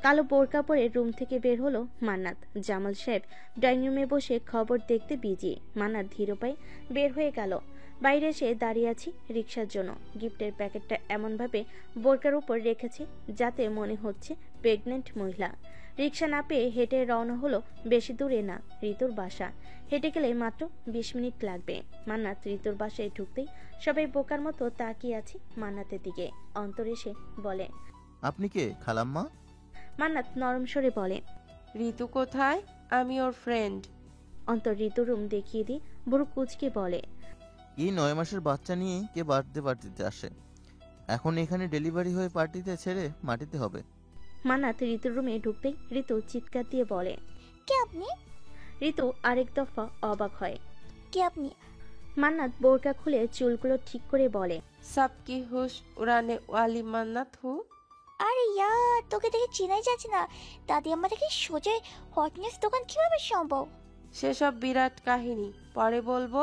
কালো বোরকা পরে রুম থেকে বের হলো মান্নাত। জামাল সাহেব ড্রয়িং রুমে বসে খবর দেখতে বিজি। মান্নাত ধীর পায়ে বের হয়ে গেল। বাইরে এসে দাঁড়িয়ে আছি রিক্সার জন্য। গিফটের প্যাকেটটা এমনভাবে বোরকার উপর রেখেছে যাতে মনে হচ্ছে প্রেগনেন্ট মহিলা। রিক্সা না পেয়ে হেঁটে রওনা হলো। বেশি দূরে না, ঋতুর বাসা। হেঁটে গেলে মাত্র 20 মিনিট লাগবে। মান্নাত ঋতুর বাসায় ঢুকতেই সবাই বোকার মতো তাকিয়ে আছে মান্নাতের দিকে। অন্তর এসে বলে, আপনি কে খালাম্মা? মান্নাত নরম স্বরে বলে, ঋতু কোথায়? আমি ওর ফ্রেন্ড। অন্তর ঋতু রুম দেখিয়ে দিয়ে বুড়ো কুচকে বলে, এই 9 মাসের বাচ্চা নিয়ে কে বার্থডে পার্টিতে আসে? এখন এখানে ডেলিভারি হয়ে পার্টিতে ছেড়ে মাটিতে হবে। মান্নাত ঋতুর রুমে ঢুকতেই ঋতু চিৎকার দিয়ে বলে, কে আপনি? ঋতু আরেক দফা অবাক হয়। কে আপনি? মান্নাত বোরকা খুলে চুলগুলো ঠিক করে বলে, সবকি হুশ উড়ানে ওয়ালি মান্নাত হু। আরে ইয়ার, তোকে দেখে চেনাই যাচ্ছে না। দাদি আমার থেকে সোজা হটনেস দোকান কিভাবে সম্ভব? সেসব বিরাট কাহিনী পরে বলবো,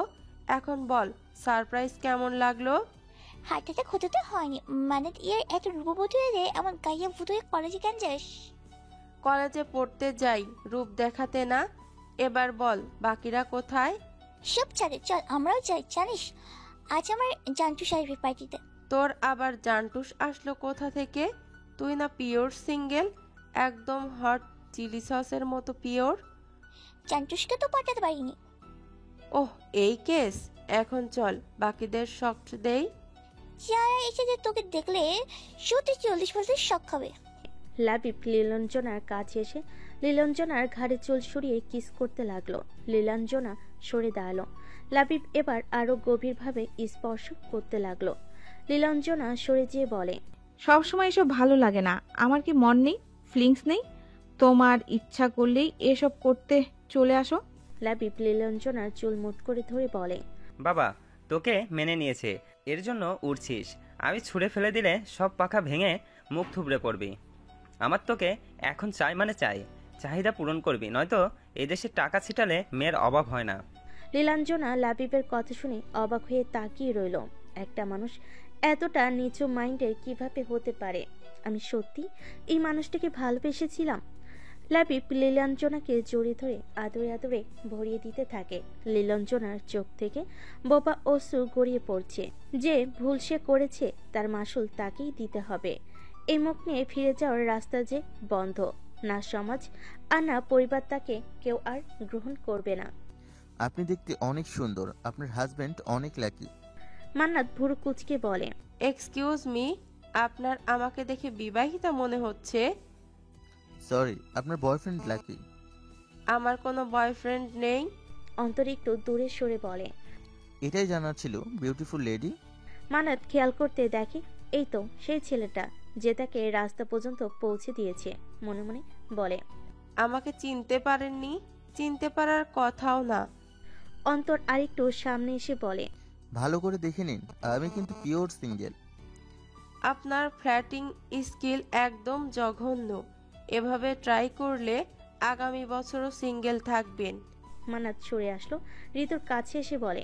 এখন বল সারপ্রাইজ কেমন লাগলো? হাতটা ক্ষতি তো হয়নি। মানে ইয়ার এত রূপবতী হয়ে যায় আমার গাইয়া ভূত হয়ে কলেজে কেন যাস? কলেজে পড়তে যাই, রূপ দেখাতে না। এবার বল বাকিরা কোথায়? সব চলে, চল আমরাও যাই। জানিস আজ আমার জান্টু সাহেবের পার্টিতে। তোর আবার জান্টুস আসলো কোথা থেকে? তুই না পিওর সিঙ্গেল, একদম হট চিলি সসের মতো পিওর। জান্টুসকে তো পাঠাতে পারিনি। ওহ, এই কেস। এখন চল বাকিদের শখ দেই। যারা এসে তোকে দেখলে সত্যি 40% শখ হবে। লাবিব লীলাঞ্জনার কাছে এসে লীলাঞ্জনার ঘাড়ে চুল সরিয়ে কিস করতে লাগলো। লীলাঞ্জনা সরে দাঁড়ালো। লাবিব এবার আরো গভীরভাবে স্পর্শ করতে লাগলো। লীলাঞ্জনা সরে যেয়ে বলে, সবসময় এসব ভালো লাগে না। আমার কি মন নেই, ফিলিংস নেই? তোমার ইচ্ছা করলেই এসব করতে চলে আসো। লাবিব লীলাঞ্জনার চুল মুঠ করে ধরে বলে, বাবা তোকে মেনে নিয়েছে, এর জন্য উড়ছিস। আমি ছুঁড়ে ফেলে দিলে সব পাখা ভেঙে মুখ থুবড়ে পড়বি। আমার তোকে এখন চাই মানে চাই, চাহিদা পূরণ করবি, নয়তো এদেশে টাকা ছিটালে মেয়ের অভাব হয় না। লীলাঞ্জনা লাবিবের কথা শুনে অবাক হয়ে তাকিয়ে রইল। একটা মানুষ এতটা নিচু মাইন্ডের কিভাবে হতে পারে? আমি সত্যি এই মানুষটাকে ভালোবেসেছিলাম। লাবিব লীলাঞ্জনাকে জড়িয়ে ধরে আদরে আদরে ভরিয়ে দিতে থাকে। লীলাঞ্জনার চোখ থেকে বোবা অশ্রু গড়িয়ে পড়ছে। যে ভুল সে করেছে তার মাসুল তাকেই দিতে হবে। এই মুখ নিয়ে ফিরে যাওয়ার রাস্তা যে বন্ধ। না সমাজ আর না পরিবার তাকে কেউ আর গ্রহণ করবে না। আপনি দেখতে অনেক সুন্দর, আপনার হাজবেন্ড অনেক লাকি। মান্নাত ভুরু কুচকে বলে, এক্সকিউজ মি, আপনার আমাকে দেখে বিবাহিতা মনে হচ্ছে। সরি, আপনার বয়ফ্রেন্ড লাকি। আমার কোনো বয়ফ্রেন্ড নেই। অন্তর একটু দূরে সরে বলে, এটাই জানার ছিল বিউটিফুল লেডি। মান্নাত খেয়াল করতে দেখে এই তো সেই ছেলেটা যে তাকে রাস্তা পর্যন্ত পৌঁছে দিয়েছে। মনে মনে বলে, আমাকে চিনতে পারেননি? চিনতে পারার কথাও না। অন্তর আরেকটু সামনে এসে বলে, ভালো করে দেখে নিন, আমি কিন্তু পিওর সিঙ্গেল। আপনার ফ্ল্যাটিং স্কিল একদম জঘন্য। এভাবে ট্রাই করলে আগামী বছরও সিঙ্গেল থাকবেন। মান্নাত সরে আসলো। ঋতুর কাছে এসে বলে,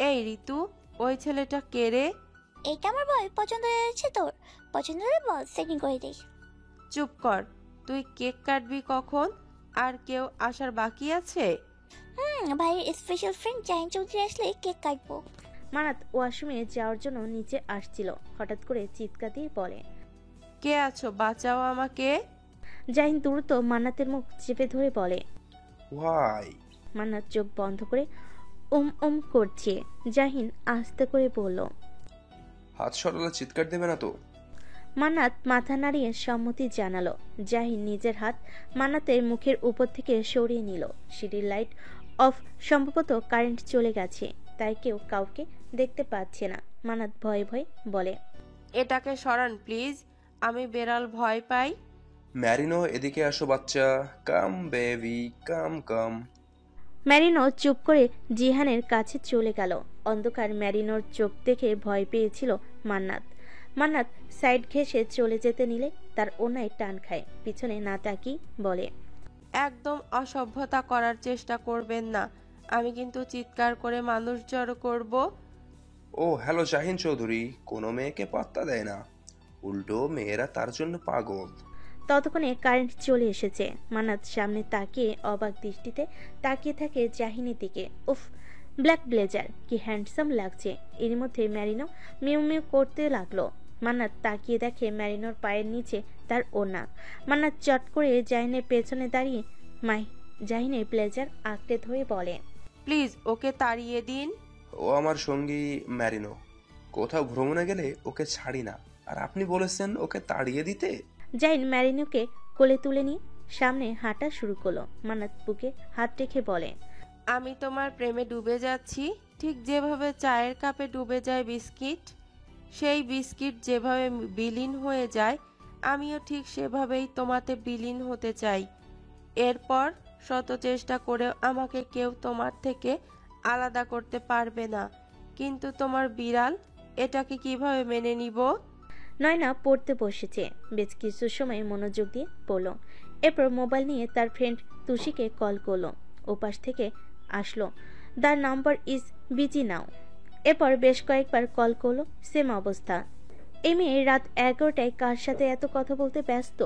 এই ঋতু, ওই ছেলেটা কে রে? এটা আমার বয় পছন্দ হয়েছে তোর? পছন্দ হলে বল, সেটিং করে দিস। চুপ কর। তুই কেক কাটবি কখন? আর কেউ আসার বাকি আছে? ভাইয়ের স্পেশাল ফ্রেন্ড জাহিন চৌধুরী আসলে কেক কাটবো। মান্নাত ওয়াশরুমে যাওয়ার জন্য নিচে আসছিল। হঠাৎ করে চিৎকার দিয়ে বলে, কে আছো, বাঁচাও আমাকে। জাহিন দ্রুত মান্নাতের মুখ চেপে ধরে বলে, ওয়াই? মান্নাত চোখ বন্ধ করে ওম করছে। জাহিন আস্তে করে বলল, হাত সরালে চিৎকার দেবে না তো? মান্নাত মাথা নাড়িয়ে সম্মতি জানালো। জাহিন নিজের হাত মান্নাতের মুখের উপর থেকে সরিয়ে নিল। সিঁড়ির লাইট অফ, সম্ভবত কারেন্ট চলে গেছে, তাই কেউ কাউকে দেখতে পাচ্ছে না। মান্নাত ভয়ে ভয়ে বলে, এটাকে সরান প্লিজ, আমি বেড়াল ভয় পাই। ম্যারিনো, এদিকে আসো বাচ্চা। কাম বেবি, কাম কাম। ম্যারিনো চুপ করে জিহানের কাছে চলে গেল। অন্ধকার ম্যারিনোর চোখ দেখে ভয় পেয়েছিল মান্নাত। মান্নাত সাইড ঘেঁষে চলে যেতে নিলে তার ওনায় টান খায়। পিছনে না তাকিয়ে বলে, একদম অসভ্যতা করার চেষ্টা করবেন না, আমি কিন্তু চিৎকার করে মানুষ জড়ো করব। ও হ্যালো জাহিন চৌধুরী, কোনো মেয়েকে পাত্তা দেয় না, উল্টো মেয়েরা তার জন্য পাগল। ততক্ষণে কারেন্ট চলে এসেছে। মান্নাত সামনে তাকিয়ে অবাক দৃষ্টিতে তাকিয়ে থাকে জাহিনের দিকে। উফ, ব্ল্যাক ব্লেজার, কি হ্যান্ডসাম লাগছে। এর মধ্যে ম্যারিনো মিউ মিউ করতে লাগলো। মান্নাত তাকিয়ে দেখে ম্যারিনোর পায়ের নিচে তার ওড়না। মান্নাত চট করে জাহিনের পেছনে দাঁড়িয়ে জাহিনের ব্লেজার আঁকড়ে ধরে বলে, প্লিজ ওকে তাড়িয়ে দিন। ও আমার সঙ্গী ম্যারিনো, কোথাও ভ্রমণে গেলে ওকে ছাড়ি না, আর আপনি বলেছেন ওকে তাড়িয়ে দিতে। জাহিন ম্যারিনোকে কোলে তুলে নিয়ে সামনে হাঁটা শুরু করলো। মান্নাত বুকে হাত রেখে বলে, আমি তোমার প্রেমে ডুবে যাচ্ছি, ঠিক যেভাবে চায়ের কাপে ডুবে যায় বিস্কিট। সেই বিস্কিট যেভাবে বিলীন হয়ে যায়, আমিও ঠিক সেভাবেই তোমাতে বিলীন হতে চাই। এরপর শত চেষ্টা করেও আমাকে কেউ তোমার থেকে আলাদা করতে পারবে না। কিন্তু তোমার বিড়াল, এটাকে কিভাবে মেনে নিব? নয়না পড়তে বসেছে। বেশ কিছু সময় মনোযোগ দিয়ে পড়ল। এরপর মোবাইল নিয়ে তার ফ্রেন্ড তুষিকে কল করলো। ওপাশ থেকে আসলো, the number is busy now. এরপর বেশ কয়েকবার কল করলো, সেম অবস্থা। এই মেয়ে রাত 11টায় কার সাথে এত কথা বলতে ব্যস্ত?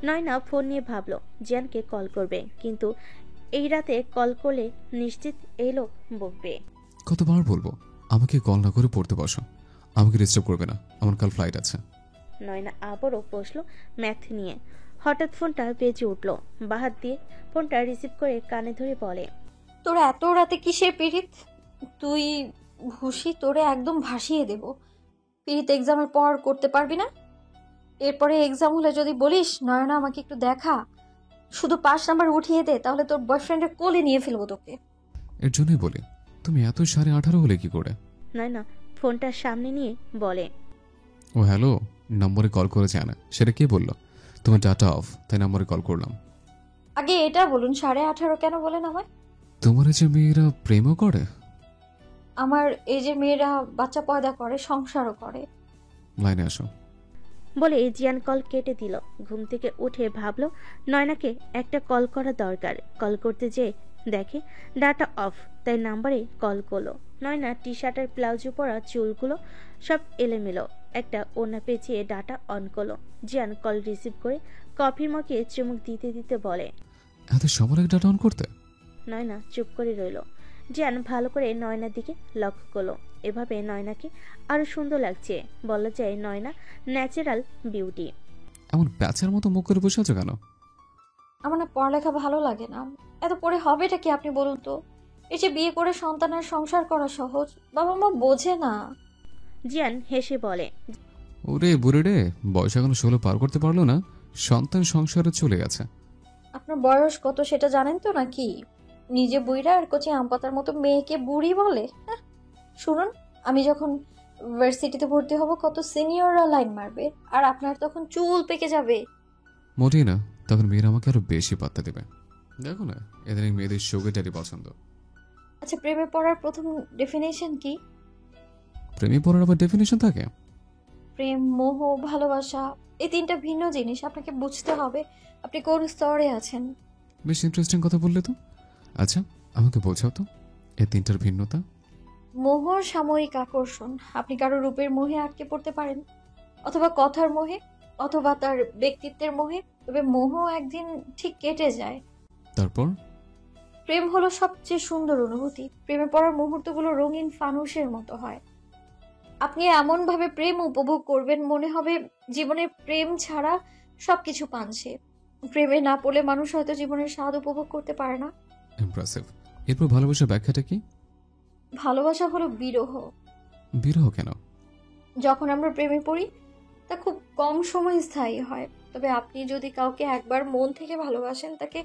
নয়না ফোন নিয়ে ভাবলো জিয়ানকে কল করবে, কিন্তু এই রাতে কল করলে নিশ্চিত এই লোক বকবে। কতবার বলবো আমাকে কল না করে পড়তে বসো, আমাকে ডিস্টার্ব করবে না, আমার কাল ফ্লাইট আছে। নয়না আবারও বসলো ম্যাথ নিয়ে। হঠাৎ ফোনটা বেজে উঠলো। বাহাত দিয়ে ফোনটা রিসিভ করে কানে ধরে বলে, তোরা এত রাতে কিসের পিরিত? তুই ভুসি, তোরে একদম ভাসিয়ে দেব। পিরিত এক্সামের পর করতে পারবি না? এরপরে এক্সাম হলে যদি বলিস নয়না আমাকে একটু দেখা, শুধু 5 নাম্বার উঠিয়ে দে, তাহলে তোর বয়ফ্রেন্ডের কোলে নিয়ে ফেলবো তোকে। এর জন্যই বলি তুমি এত 18:30 হলে কি করে? নয়না ফোনটা সামনে নিয়ে বলে, ও হ্যালো, নম্বরে কল করেছে আনা, সেটা কে বললো? তোমার ডাটা অফ, তাই নম্বরে কল করলাম। আগে এটা বলুন 18:30 কেন বলেন আমায়? তোমার যে মেয়েরা প্রেমও করে? আমার এই যে মেয়েরা বাচ্চা পয়দা করে, সংসারও করে। লাইনে আসো। বলে জিয়ান কল কেটে দিল। ঘুম থেকে উঠে ভাবলো নয়নাকে একটা কল করা দরকার। কল করতে যেয়ে দেখে ডাটা অফ, তাই নাম্বারে কল করলো। নয়না টি শার্টের প্লাউজো পরা চুলগুলো সব এলোমেলো, একটা ওড়না পেঁচিয়ে ডাটা অন করলো। জিয়ান কল রিসিভ করে কফির মগে চুমুক দিতে দিতে বলে, এত সময় লাগে ডাটা অন করতে? নয়না চুপ করে রইল। জিয়ান ভালো করে নয়নার দিকে লক্ষ্য করলো। এভাবে নয়নাকে আরো সুন্দর লাগছে। বলা যায় নয়না ন্যাচারাল বিউটি। এমন প্যাচার মতো মুখ করে বসে আছো কেন? আমার না পড়ালেখা ভালো লাগে না। এত পড়ে হবেটা কি আপনি বলুন তো? এই যে বিয়ে করে সন্তানের সংসার করা সহজ, বাবা মা বোঝে না। জিয়ান হেসে বলে, ওরে বুড়ে রে, বয়স এখনো 16 পার করতে পারলো না, সন্তান সংসারে চলে গেছে। আপনার বয়স কত সেটা জানেন তো নাকি? নিজে বুড়িরা আর কচি আম পাতার মতো মেয়েকে বুড়ি বলে? শুনুন, আমি যখন ভার্সিটিতে ভর্তি হব কত সিনিয়ররা লাইন মারবে, আর আপনার তখন চুল পেকে যাবে। মোটেই না, তখন মেয়েরা আমাকে আরো বেশি পাত্তা দেবে। দেখো না, এদের মেয়েদের সুগার ড্যাডি পছন্দ। আচ্ছা, প্রেমে পড়ার প্রথম ডেফিনেশন কি? প্রেমে পড়ার আবার ডেফিনেশন থাকে? প্রেম, মোহ, ভালোবাসা, এই তিনটা ভিন্ন জিনিস। আপনাকে বুঝতে হবে আপনি কোন স্তরে আছেন। বেশ ইন্টারেস্টিং কথা বললে তো। আচ্ছা, আমাকে বোঝাও তো এই তিনটার ভিন্নতা। মোহর সাময়িক আকর্ষণ, আপনি কারো রূপের মোহে আটকে পড়তে পারেন, অথবা কথার মোহে, অথবা তার ব্যক্তিত্বের মোহে। তবে মোহ একদিন ঠিক কেটে যায়। তারপর? প্রেম হলো সবচেয়ে সুন্দর অনুভূতি। প্রেমে পড়ার মুহূর্তগুলো রঙিন ফানুসের মতো হয়। আপনি এমন ভাবে প্রেম উপভোগ করবেন, মনে হবে জীবনে প্রেম ছাড়া সবকিছু পানছে। প্রেমে না পড়লে মানুষ হয়তো জীবনের স্বাদ উপভোগ করতে পারে না। ইমপ্রেসিভ। এরপর ভালোবাসার ব্যাখ্যাটা কি? ভালোবাসা হলো বিরহ। বিরহ কেন? যখন আমরা প্রেমে পড়ি তা খুব কম সময় স্থায়ী হয়। তবে আপনি যদি কাউকে একবার মন থেকে ভালোবাসেন, তাকে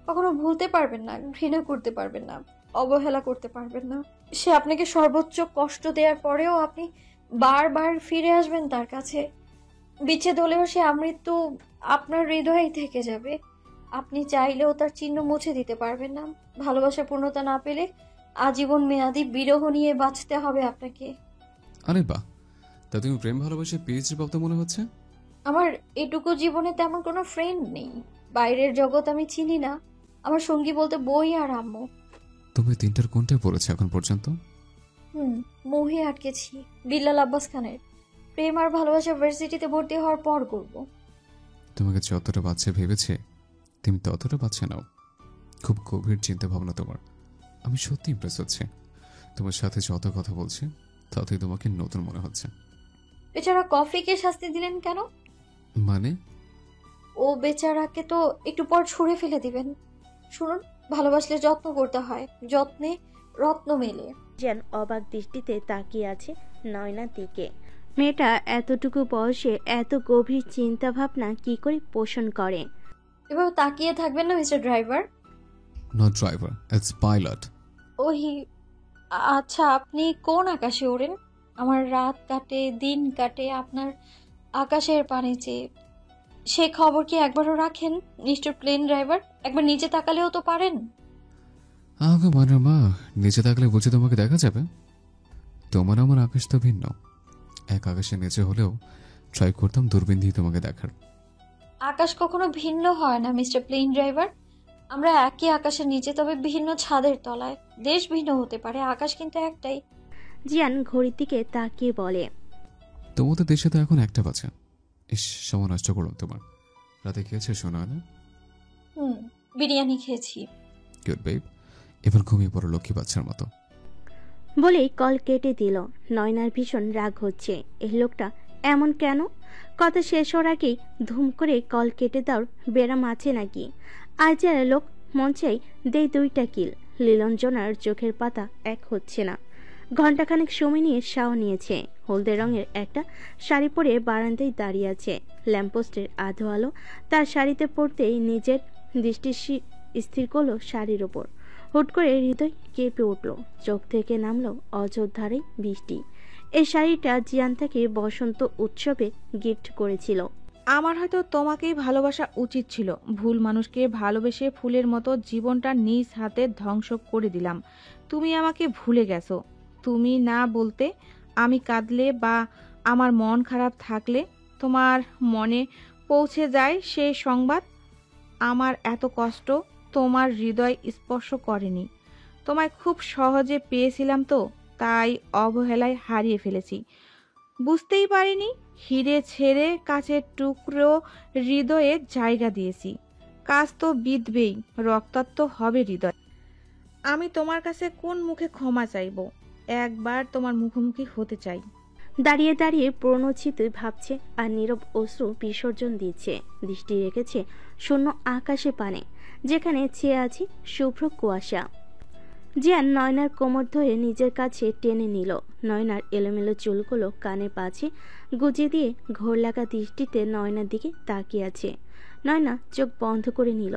কখনো ভুলতে পারবেন না, ঘৃণা করতে পারবেন না, অবহেলা করতে পারবেন না। সে আপনাকে সর্বোচ্চ কষ্ট দেওয়ার পরেও আপনি বারবার ফিরে আসবেন তার কাছে। বিচ্ছেদ হলেও সে আমৃত্যু আপনার হৃদয়েই থেকে যাবে। আপনি চাইলেও তার চিহ্ন মুছে দিতে পারবেন না। ভালোবাসার পূর্ণতা না পেলে আজীবন মেয়াদী বিরহ নিয়ে বাঁচতে হবে আপনাকে। আরে বাহ, তা তুমি প্রেম ভালোবাসে পিএইচডি প্রাপ্ত মনে হচ্ছে। আমার এটুকু জীবনে তেমন কোনো ফ্রেন্ড নেই। বাইরের জগৎ আমি চিনি না। আমার সঙ্গী বলতে বই আর আম্মু। তুমি তিনটার কোনটায় পড়েছো এখন পর্যন্ত? মোহে আটকেছি বিল্লাল আব্বাস খানের। প্রেম আর ভালোবাসা ভার্সিটিতে ভর্তি হওয়ার পর করব। তোমাকে যতটা বাচ্চা ভেবেছে তুমি ততটা বাচ্চা নাও। খুব গভীর চিন্তা ভাবনা তোমার। আমি সত্যি ইমপ্রেস হচ্ছে। তোমার সাথে যত কথা বলছি তাতেই তোমাকে নতুন মনে হচ্ছে। বেচারা কফিকে শাস্তি দিলেন কেন? মানে? ও বেচারাকে তো একটু পর ছুঁড়ে ফেলে দিবেন। শুনুন, ভালোবাসলে যত্ন করতে হয়, যত্নে রত্ন মেলে। যেন অবাক দৃষ্টিতে তাকিয়ে আছে নয়নার দিকে। মেয়েটা এতটুকু বয়সে এত গভীর চিন্তা ভাবনা কি করে পোষণ করে? এভাবে তাকিয়ে থাকবেন না mister driver. Not driver, it's pilot. ওহি, আচ্ছা, আপনি কোন আকাশে ওড়েন? আমার রাত কাটে দিন কাটে আপনার আকাশের পানে চেয়ে। সে খবর কি একবারও রাখেন মিস্টার প্লেন ড্রাইভার? একবার নিচে তাকালেও তো পারেন। আগে মানে মা, নিচে থাকলে বুঝে তোমাকে দেখা যাবে? তোমার আমার আকাশ তো ভিন্ন। এক আকাশের নিচে হলেও ট্রাই করতাম দূরবীন দিয়ে তোমাকে দেখার। আকাশ কখনো ভিন্ন হয় না মিস্টার প্লেন ড্রাইভার। আমরা একই আকাশের নিচে, তবে ভিন্ন ছাদের তলায়। দেশ ভিন্ন হতে পারে, আকাশ কিন্তু একটাই। জিয়ান ঘড়ির দিকে তাকিয়ে বলে, তোমাদের দেশে তো এখন একটা বাচ্চা। ইস, সময় নষ্ট করলাম তোমার। রাতে খেয়েছে শোনা না? বিরিয়ানি খেয়েছি। গুড বেব, এবার ঘুমিয়ে পড়ো লক্ষ্মী বাচ্চার মতো। বলেই কল কেটে দিল। নয়নার ভীষণ রাগ হচ্ছে। এই লোকটা এমন কেন? কথা শেষ হওয়ার আগেই ধুম করে কল কেটে দেওয়ার বেরাম আছে নাকি? আজ আর লোক মন চাই দেই 2টা কিল। লীলঞ্জনার চোখের পাতা এক হচ্ছে না। ঘণ্টাখানেক সময় নিয়ে শাও নিয়েছে। হলদে রঙের একটা শাড়ি পরে বারান্দায় দাঁড়িয়ে আছে। ল্যাম্পপোস্টের আধো আলো তার শাড়িতে পড়তেই নিজের দৃষ্টি স্থির করলো শাড়ির ওপর। হুট করে হৃদয় কেঁপে উঠল, চোখ থেকে নামলো অযোধ্যারে বৃষ্টি। এই শাড়িটা জিয়ান তাকে বসন্ত উৎসবে গিফট করেছিল। আমার হয়তো তোমাকেই ভালোবাসা উচিত ছিল। ভুল মানুষকে ভালোবেসে ফুলের মতো জীবনটা নিজ হাতে ধ্বংস করে দিলাম। তুমি আমাকে ভুলে গেছো। তুমি না বলতে আমি কাঁদলে বা আমার মন খারাপ থাকলে তোমার মনে পৌঁছে যায় সেই সংবাদ। আমার এত কষ্ট তোমার হৃদয় স্পর্শ করেনি। তোমায় খুব সহজে পেয়েছিলাম তো, তাই অবহেলায় হারিয়ে ফেলেছি। বুঝতেই পারিনি হিরে ছেড়ে কাছের টুকরো হৃদয়ে জায়গা দিয়েছি। কাজ তো বিঁধবেই, রক্তাক্ত হবে হৃদয়। আমি তোমার কাছে কোন মুখে ক্ষমা চাইব? একবার তোমার মুখোমুখি হতে চাই। দাঁড়িয়ে দাঁড়িয়ে প্রণোচিতই ভাবছে আর নীরব অশ্রু বিসর্জন দিচ্ছে। দৃষ্টি রেখেছে শূন্য আকাশে পানে, যেখানে চেয়ে আছে শুভ্র কুয়াশা। জিয়ান নয়নার কোমর ধরে নিজের কাছে টেনে নিল। নয়নার এলোমেলো চুলগুলো কানে পাছে গুজে দিয়ে ঘোর লাগা দৃষ্টিতে নয়নার দিকে তাকিয়ে আছে। নয়না চোখ বন্ধ করে নিল।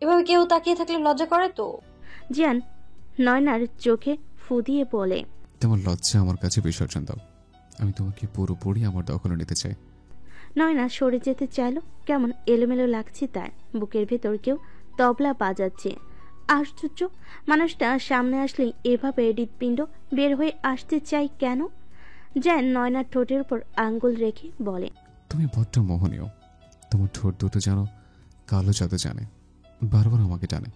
এভাবে কেউ তাকিয়ে থাকলে লজ্জা করে তো? জিয়ান নয়নার চোখে ফু দিয়ে বলে, তোমার লজ্জা আমার কাছে বিসর্জন দাও। আমি তোমাকে পুরোপুরি আমার দখলে নিতে চাই। নয়না সরে যেতে চাইলো। কেমন এলোমেলো লাগছে তার। বুকের ভেতর কেউ তবলা বাজাচ্ছে। আশ্চর্য, মানুষটা সামনে আসলেই এভাবে হৃৎপিণ্ড বের হয়ে আসতে চাই কেন? জ্যান নয়নার ঠোঁটের উপর আঙ্গুল রেখে বলে, তুমি বড্ড মোহনীয়। তোমার ঠোঁট দুটো যেন কালো জাদু জানে, বারবার আমাকে টানে।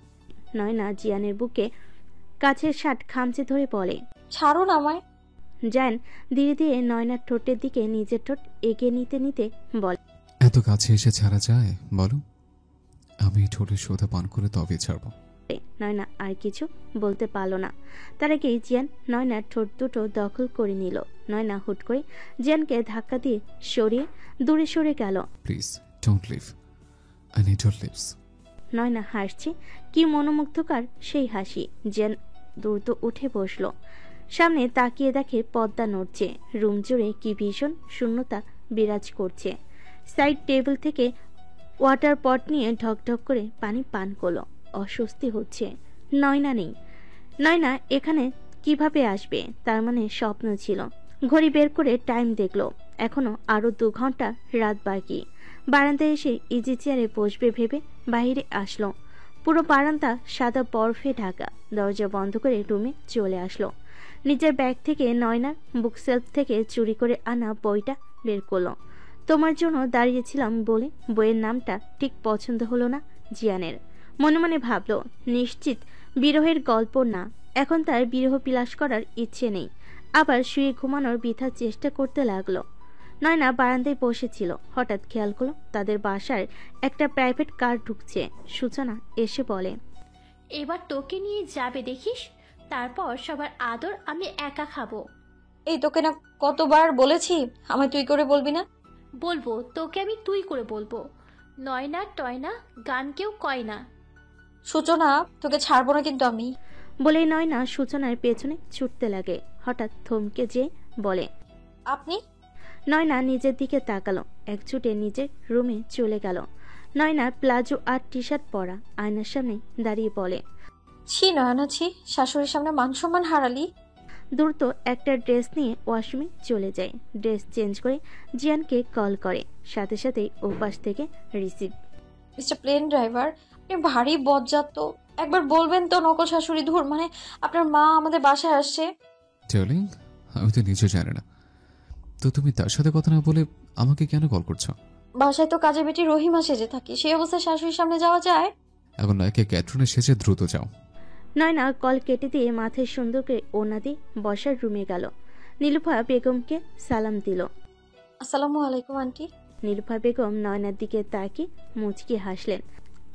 নয়না জিয়ানের বুকে কাছের শার্ট খামচে ধরে বলে, ছাড়ো না আমায়। জ্যান ধীরে ধীরে নয়নার ঠোঁটের দিকে নিজের ঠোঁট এগিয়ে নিতে নিতে বলে, এত কাছে এসে ছাড়া যায় বলো? আমি ঠোঁটের সোধা পান করে তবে ছাড়বো। নয়না আর কিছু বলতে পারল না। তার আগেই জিয়ান নয়নার ঠোঁট দুটো দখল করে নিল। নয়না হুট করে জিয়ানকে ধাক্কা দিয়ে সরিয়ে দূরে সরে গেল। Please don't leave, I need your lips. Nayna হাসছে, কি মনোমুগ্ধকর সেই হাসি। জিয়ান দ্রুত উঠে বসলো। সামনে তাকিয়ে দেখে পর্দা নড়ছে। রুম জুড়ে কি ভীষণ শূন্যতা বিরাজ করছে। সাইড টেবিল থেকে ওয়াটার পট নিয়ে ঢকঢক করে পানি পান করলো। অস্বস্তি হচ্ছে। নয়না নেই। নয়না এখানে কিভাবে আসবে? তার মানে স্বপ্ন ছিল। ঘড়ি বের করে টাইম দেখলো, এখনো আরো 2 ঘন্টা রাত বাকি। বারান্দায় এসে ইজি চেয়ারে বসবে ভেবে বাইরে আসলো। পুরো বারান্দা সাদা বরফে ঢাকা। দরজা বন্ধ করে রুমে চলে আসলো। নিজের ব্যাগ থেকে নয়নার বুক সেলফ থেকে চুরি করে আনা বইটা বের করলো। তোমার জন্য দাঁড়িয়েছিলাম বলে বইয়ের নামটা ঠিক পছন্দ হলো না জিয়ানের। মনে মনে ভাবলো, নিশ্চিত বিরহের গল্প না। এখন তার বিরহ বিলাস করার ইচ্ছে নেই। আবার শুয়ে ঘুমানোর বৃথা চেষ্টা করতে লাগলো। নয়না বারান্দায় বসেছিল। হঠাৎ খেয়াল করলো তাদের বাসার একটা প্রাইভেট কার ঢুকছে। সূচনা এসে বলে, এবার তোকে নিয়ে যাবে দেখিস, তারপর সবার আদর আমি একা খাবো। এই তোকে না কতবার বলেছি আমায় তুই করে বলবি না? বলবো, তোকে আমি তুই করে বলবো। নয়না টয়না গান কেউ কয় না। সূচনা, তোকে ছাড়বো না কিন্তু আমি। বলেই নয়না সূচনার পেছনে ছুটতে লাগে। হঠাৎ থমকে যেয়ে বলে, আপনি? নয়না নিজের দিকে তাকালো। এক ছুটে নিজের রুমে চলে গেল। নয়না প্লাজো আর টি শার্ট পরা, আয়নার সামনে দাঁড়িয়ে বলে, ছি নয়না ছি, শাশুড়ির সামনে মান সম্মান হারালি। দ্রুত একটা ড্রেস নিয়ে ওয়াশরুমে চলে যায়। ড্রেস চেঞ্জ করে জিয়ানকে কল করে। সাথে সাথে ওপাশ থেকে রিসিভ। মিস্টার প্লেন ড্রাইভার, আপনি ভারী বজ্জাত তো। একবার বলবেন তো নকল শাশুড়ি ধুর, মানে আপনার মা আমাদের বাসায় আসছে। ডার্লিং, আমি তো নিজে জানি না, তো তুমি তার সাথে কথা না বলে আমাকে কেন কল করছো? বাসায় তো কাজে বেটি রহিমা সেজে থাকি, সেই অবস্থায় শাশুড়ির সামনে যাওয়া যায়? এখন নায়কে ক্যাটরিনা সেজে দ্রুত যাও। নয়না কল কেটে দিয়ে মাথায় সুন্দর করে ওনা দিয়ে বসার রুমে গেল। নীলুফা বেগমকে সালাম দিল। আসসালামু আলাইকুম আন্টি। নীলুফা বেগম নয়নার দিকে তাকিয়ে মুচকি হাসলেন।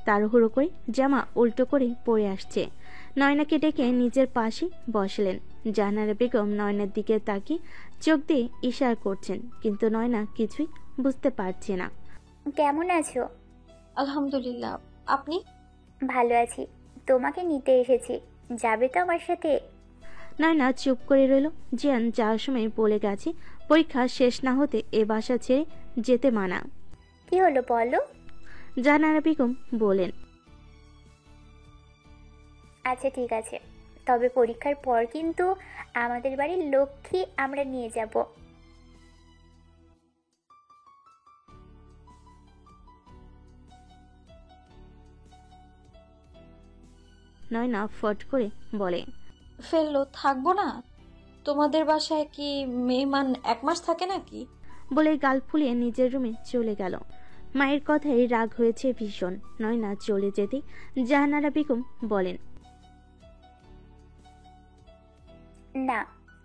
তাড়াহুড়ো করে জামা উল্টো করে পরে আসছে। নয়নাকে ডেকে নিজের পাশে বসলেন। জাহানারা বেগম নয়নার দিকে তাকিয়ে চোখ দিয়ে ইশারা করছেন, কিন্তু নয়না কিছুই বুঝতে পারছে না। কেমন আছো? আলহামদুলিল্লাহ, আপনি? ভালো আছি। তোমাকে নিতে এসেছি, যাবে তো আমার সাথে? নয়না চুপ করে রইল। জিয়ান যাওয়ার সময় বলে গেছে পরীক্ষা শেষ না হতে এ বাসা ছেড়ে যেতে মানা। কি হলো বলো? জাহানারা বেগম বলেন, আচ্ছা ঠিক আছে, তবে পরীক্ষার পর কিন্তু আমাদের বাড়ির লক্ষ্মী আমরা নিয়ে যাব। নয়না ফট করে বলে, ফেললো থাকবো না? তোমাদের বাসায় কি মেহমান 1 মাস থাকে নাকি? বলে গাল ফুলিয়ে নিজের রুমে চলে গেল। মায়ের কথায় রাগ হয়েছে ভীষণ। নয়না চলে যেতেই জাহানারা বেগম বলেন, না,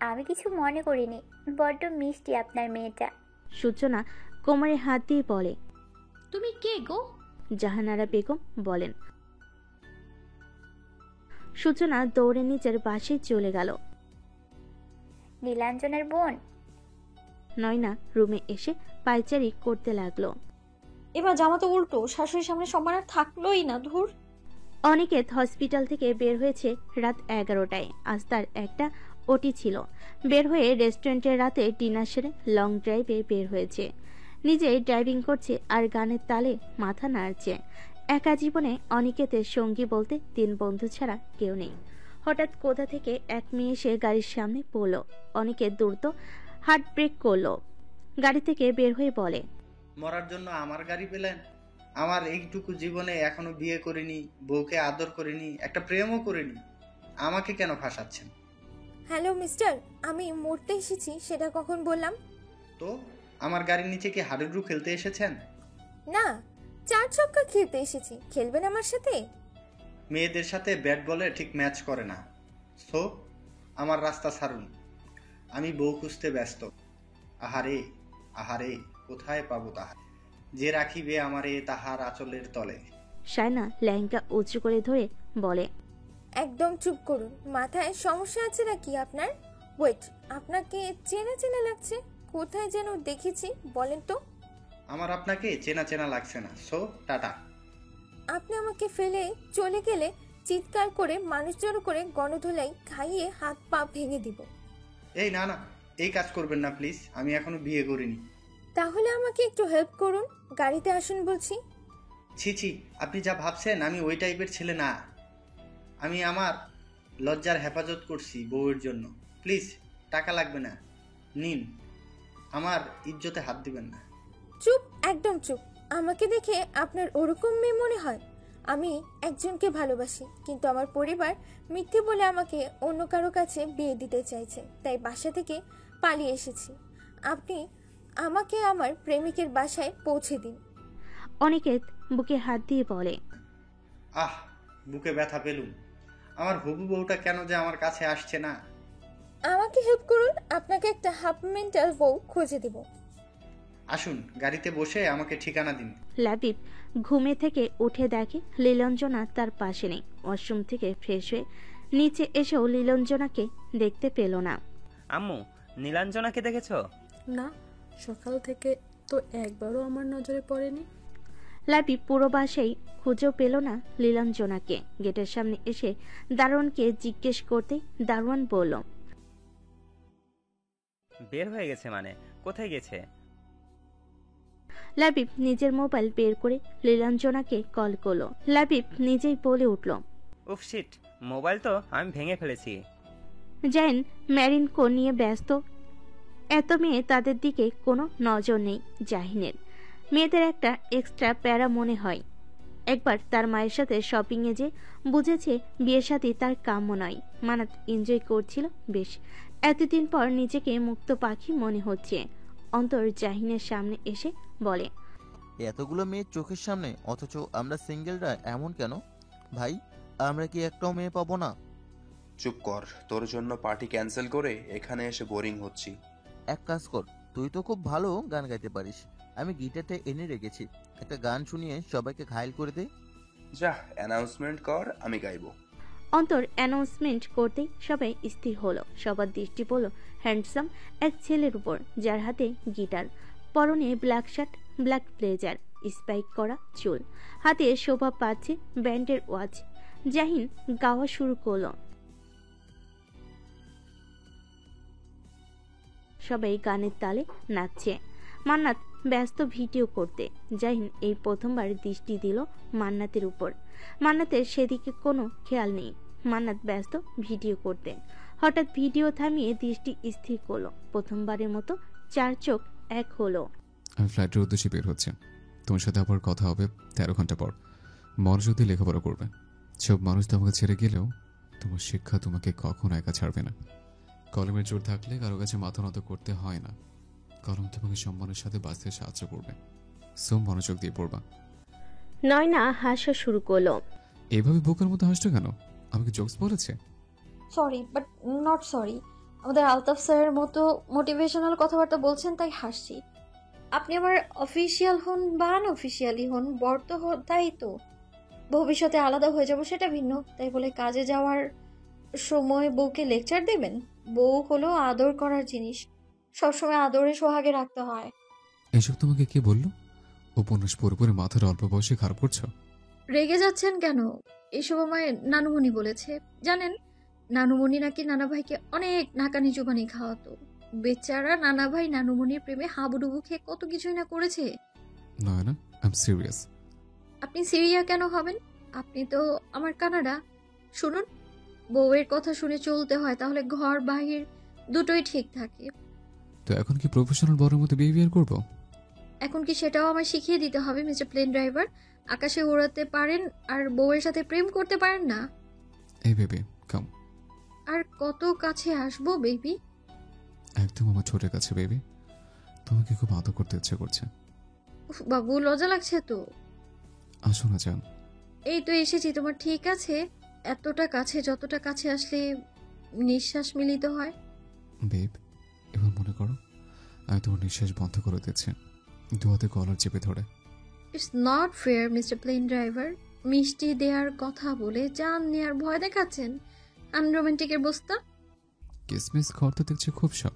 আমি কিছু মনে করিনি, বড্ড মিষ্টি আপনার মেয়েটা। সূচনা কোমরে হাত দিয়ে বলে, তুমি কে গো? জাহানারা বেগম বলেন। সূচনা দৌড়ে নিজের বাসায় চলে গেল। নীলাঞ্জনের বোন? নয়না রুমে এসে পায়চারি করতে লাগলো। এবার জামা তো উল্টো, শাশুড়ির সামনে সম্মান আর থাকলোই না। ধুর। অনিকেত হসপিটাল থেকে বের হয়েছে রাত 11টায়। আজ তার একটা ওটি ছিল। বের হয়ে রেস্টুরেন্টের রাতে ডিনার সেরে লং ড্রাইভে বের হয়েছে। নিজেই ড্রাইভিং করছে আর গানের তালে মাথা নাড়ছে। একা জীবনে অনিকেতের সঙ্গী বলতে 3 বন্ধু ছাড়া কেউ নেই। হঠাৎ কোথা থেকে এক মেয়ে এসে গাড়ির সামনে পড়ল। অনিকেত দ্রুত হার্ট ব্রেক করলো। গাড়ি থেকে বের হয়ে বলে, মরার জন্য আমার গাড়ি পেলেন? আমার এইটুকু জীবনে এখনো বিয়ে করিনি, বউকে আদর করিনি, একটা প্রেমও করিনি, আমাকে কেন ফাঁসাচ্ছেন? হ্যালো মিস্টার, আমি মরতে এসেছি সেটা কখন বললাম? তো আমার গাড়ির নিচে কি হাডুডু খেলতে এসেছেন? না, 4 ছক্কা খেলতে এসেছি। খেলবেন আমার সাথে? মেয়েদের সাথে ব্যাট বলে ঠিক ম্যাচ করে না। সো আমার রাস্তা ছাড়ুন, আমি বউ খুঁজতে ব্যস্ত। আহারে আহারে, কোথায় পাবো তাহার, যে রাখিবে আমারে তাহার আঁচলের তলে। শায়না লেহেঙ্গা উঁচু করে ধরে বলে, একদম চুপ করুন। মাথায় সমস্যা আছে নাকি আপনার? ওয়েট, আপনাকে চেনা চেনা লাগছে, কোথায় যেন দেখেছি, বলেন তো? আমার আপনাকে চেনা চেনা লাগছে না, সো টাটা। আপনি আমাকে ফেলে চলে গেলে চিৎকার করে মানুষ জড়ো করে গণধোলাই খাইয়ে হাত পা ভেঙে দিব। এই না না, এই কাজ করবেন না প্লিজ, আমি এখনো বিয়ে করিনি। তাহলে আমাকে একটু হেল্প করুন, গাড়িতে আসুন বলছি। ছি ছি, আপনি যা ভাবছেন আমি ওই টাইপের ছেলে না। আমি আমার লজ্জার হেফাজত করছি বউয়ের জন্য। প্লিজ, টাকা লাগবে না, নিন, আমার ইজ্জতে হাত দিবেন না। চুপ, একদম চুপ। আমাকে দেখে আপনার ওরকম মেয়ে মনে হয়? আমি একজনকে ভালোবাসি, কিন্তু আমার পরিবার মিথ্যে বলে আমাকে অন্য কারো কাছে বিয়ে দিতে চাইছে, তাই বাসা থেকে পালিয়ে এসেছি। আপনি আমাকে আমার প্রেমিকের বাসায় পৌঁছে দিন। অনিকেত বুকে হাত দিয়ে বলে, আহ, বুকে ব্যথা পেলুম। আমার হবু বউটা কেন যে আমার কাছে আসছে না? আমাকে হেল্প করুন, আপনাকে একটা হাফ মেন্টাল বউ খুঁজে দিব। আসুন, গাড়িতে বসে আমাকে ঠিকানা দিন। লাবিব ঘুমে থেকে উঠে দেখে লীলঞ্জনা তার পাশে নেই। ওয়াশরুম থেকে ফ্রেশ হয়ে নিচে এসেও লীলঞ্জনাকে দেখতে পেল না। আম্মু, নীলাঞ্জনাকে দেখেছো? না, সকাল থেকে তো একবারও আমার নজরে পড়েনি। লাবিব পুরো বাসায় খুঁজেও পেল না লীলাঞ্জনাকে। গেটের সামনে এসে দারোয়ানকে জিজ্ঞেস করতে দারোয়ান বলল, বের হয়ে গেছে মানে? কোথায় গেছে? লাবিব নিজের মোবাইল বের করে লীলাঞ্জনাকে কল করলো। লাবিব নিজেই বলে উঠল, উফ শিট, মোবাইল তো আমি ভেঙে ফেলেছি। জাইন ম্যারিনকো নিয়ে ব্যস্ত। এত মেয়ে, তাদের দিকে কোনো নজর নেই জাহিনের। মেয়েদের একটা এক্সট্রা প্যারা মনে হয়। একবার তার মায়ের সাথে শপিংয়ে যে বুঝেছে বিয়ের সাথে তার কাম্য নয়। মানাত এনজয় করছিল বেশ। এতদিন পর নিজেকে মুক্ত পাখি মনে হচ্ছে। অন্তর জাহিনের সামনে এসে বলে, এতগুলো মেয়ের চোখের সামনে, অথচ আমরা সিঙ্গেলরা এমন কেন? ভাই, আমরা কি একটাও মেয়ে পাবো না? চুপ কর, তোর জন্য পার্টি ক্যান্সেল করে এখানে এসে বোরিং হচ্ছি। এক কাজ কর, তুই তো খুব ভালো গান গাইতে পারিস। আমি গিটারটা এনে রেখেছি, একটা গান শুনিয়ে সবাইকে ঘায়ল করে দে। যা, অ্যানাউন্সমেন্ট কর, আমি গাইবো। অন্তর অ্যানাউন্সমেন্ট করতেই সবাই স্থির হলো। সবার দৃষ্টি পড়ল হ্যান্ডসাম এক ছেলের উপর, যার হাতে গিটার, পরনে black shirt, black blazer, spike করা চুল, হাতে শোভা পাচ্ছে ব্যান্ডের ওয়াচ। জাহিন গাওয়া শুরু করলো। সবাই গানের তালে নাচছে। মান্নাত ব্যস্ত ভিডিও করতে। জাহিন এই প্রথমবার দৃষ্টি দিল মান্নাতের উপর। মান্নাতের সেদিকে কোনো খেয়াল নেই। মান্নাত ব্যস্ত ভিডিও করতে। হঠাৎ ভিডিও থামিয়ে দৃষ্টি স্থির করলো। প্রথমবারের মতো 4 চোখ এক হলো। আমি ফ্লাইটের উদ্দেশ্যে বের হচ্ছে। তোমার সাথে আবার কথা হবে 13 ঘন্টা পর। মনোযোগ দিয়ে লেখাপড়া করবে। সব মানুষ তোমাকে ছেড়ে গেলেও তোমার শিক্ষা তোমাকে কখনো একা ছাড়বে না। কলমের জোর থাকলে কারো কাছে মাথা নত করতে হয় না। কলম তোমাকে সম্মানের সাথে বাঁচতে সাহায্য করবে। সব মনোযোগ দিয়ে পড়বা। নয়না হাসা শুরু করলো। এভাবে বোকার মতো হাসছো কেন? আমাকে জোকস বলেছে? Sorry, but not sorry. আমাদের আলতাফ স্যারের মতো মোটিভেশনাল কথাবার্তা বলছেন তাই হাসছি। আপনি আমার অফিসিয়াল হন বা আনঅফিসিয়ালি হন, বর তো তাই তো। ভবিষ্যতে আলাদা হয়ে যাব সেটা ভিন্ন, তাই বলে কাজে যাওয়ার সময় বউকে লেকচার দেবেন? বউ হলো আদর করার জিনিস, সবসময় আদরে সোহাগে রাখতে হয়। এসব তোমাকে কে বললো? উপন্যাস পড়ে পড়ে মাথার অল্প বয়সে খারাপ করছো? রেগে যাচ্ছেন কেন? এসব আমায় নানুমণি বলেছে। জানেন, নানুমণি নাকি নানা ভাইকে অনেক নাকানি চুবানি খাওয়াতো। বেচারা নানা ভাই নানুমণির প্রেমে হাবুডুবু খেয়ে কত কিছুই না করেছে। নয় না, আই এম সিরিয়াস। আপনি সিরিয়া কেন হবেন? আপনি তো আমার কানাডা। শুনুন, বউয়ের কথা শুনে চলতে হয়, তাহলে ঘর বাহির দুটোই ঠিক থাকে। তো এখন কি প্রফেশনাল বরের মতো বিহেভিয়ার করবো? এখন কি সেটাও আমায় শিখিয়ে দিতে হবে? মিস্টার প্লেন ড্রাইভার, আকাশে উড়াতে পারেন আর বউয়ের সাথে প্রেম করতে পারেন না? এই বেবি কাম। আর কত কাছে আসবো বেবি? একদম আমার ছোটের কাছে বেবি। তোমাকে খুব আদর করতে ইচ্ছে করছে। উফ বাবু, লজ্জা লাগছে তো। আসো না জান। এই তো এসেছি, তোমার ঠিক আছে? এতটা কাছে, যতটা কাছে আসলে নিঃশ্বাস মিলিত হয়। বেব, এবার মনে করো আমি তোমার নিঃশ্বাস বন্ধ করে দিচ্ছি, দুহাতে কলার চেপে ধরে। It's not fair mister plane driver. মিষ্টি দেওয়ার কথা বলে জান নেওয়ার ভয় দেখাচ্ছেন। আনরোমান্টিকের বস্তা। কিসমিস করতে দেখছি খুব শখ।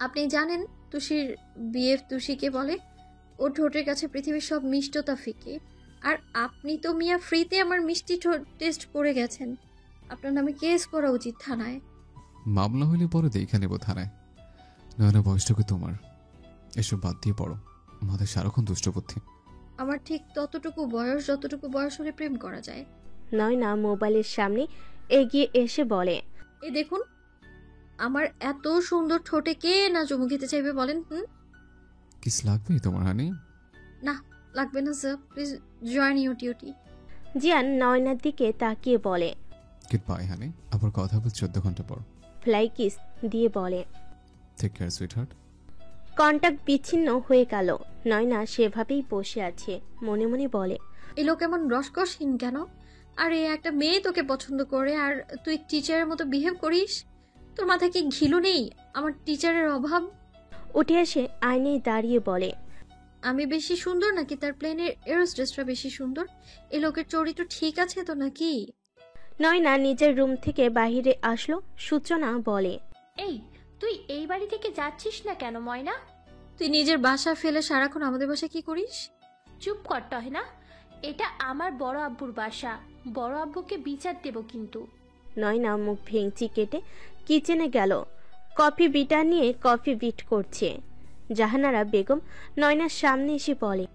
আপনি জানেন তুষির বিএফ তুষিকে বলে? ও ঠোঁটের কাছে পৃথিবীর সব মিষ্টতা ফিকে। আর আপনি তো মিয়া ফ্রিতে আমার মিষ্টি ঠোঁট টেস্ট করে গেছেন। আপনার নামে কেস করা উচিত থানায়। মামলা হইলে পরে দেখে নেব থানায়। নয়না, বয়সটাকে তোমার, এসব বাদ দিয়ে পড়ো। মাথায় সারাক্ষণ দুষ্টবুদ্ধি। আমার ঠিক ততটুকু বয়স যতটুকু বয়স হলে প্রেম করা যায়। নয়না মোবাইলের সামনে এগিয়ে এসে বলে, এই দেখুন, আমার এত সুন্দর ঠোঁটে কে না চুমু খেতে চাইবে বলেন? কিস লাগবে তোমার হানি? না, লাগবে না sir, please join your duty. জিয়ান নয়নার দিকে তাকিয়ে বলে, গুড বাই হানি, আবার কথা হবে 14 ঘন্টা পর। ফ্লাই কিস দিয়ে বলে, টেক কেয়ার সুইটহার্ট। কন্টাক্ট বিচ্ছিন্ন হয়ে গেল। নয়না সেভাবেই বসে আছে, মনে মনে বলে, এই লোক এমন রসকসহীন কেন? আর এই একটা মেয়ে তোকে পছন্দ করে আর তুই টিচারের মতো বিহেভ করিস? তোর মাথায় কি ঘিলু নেই? আমার টিচারের অভাব। উঠে এসে আয়নায় দাঁড়িয়ে বলে, আমি বেশি সুন্দর নাকি তার প্লেনের এরোস্টেসটা বেশি সুন্দর? এই লোকের চরিত্র ঠিক আছে তো নাকি? নয়না নিজের রুম থেকে বাহিরে আসলো। সূচনা বলে, এই তুই এই বাড়ি থেকে যাচ্ছিস না কেন ময়না? তুই নিজের বাসা ফেলে সারাক্ষণ আমাদের বাসায় কি করিস? চুপ করতে হয় না? এটা আমার বড় আব্বুর বাসা, বড় আব্বুকে বিচার দেব কিন্তু। নয়না মুখ ভেঙচি কেটে কিচেনে গেল। কফি বিটার নিয়ে কফি বিট করছে। জাহানারা বেগম নয়নার সামনে এসে বলে,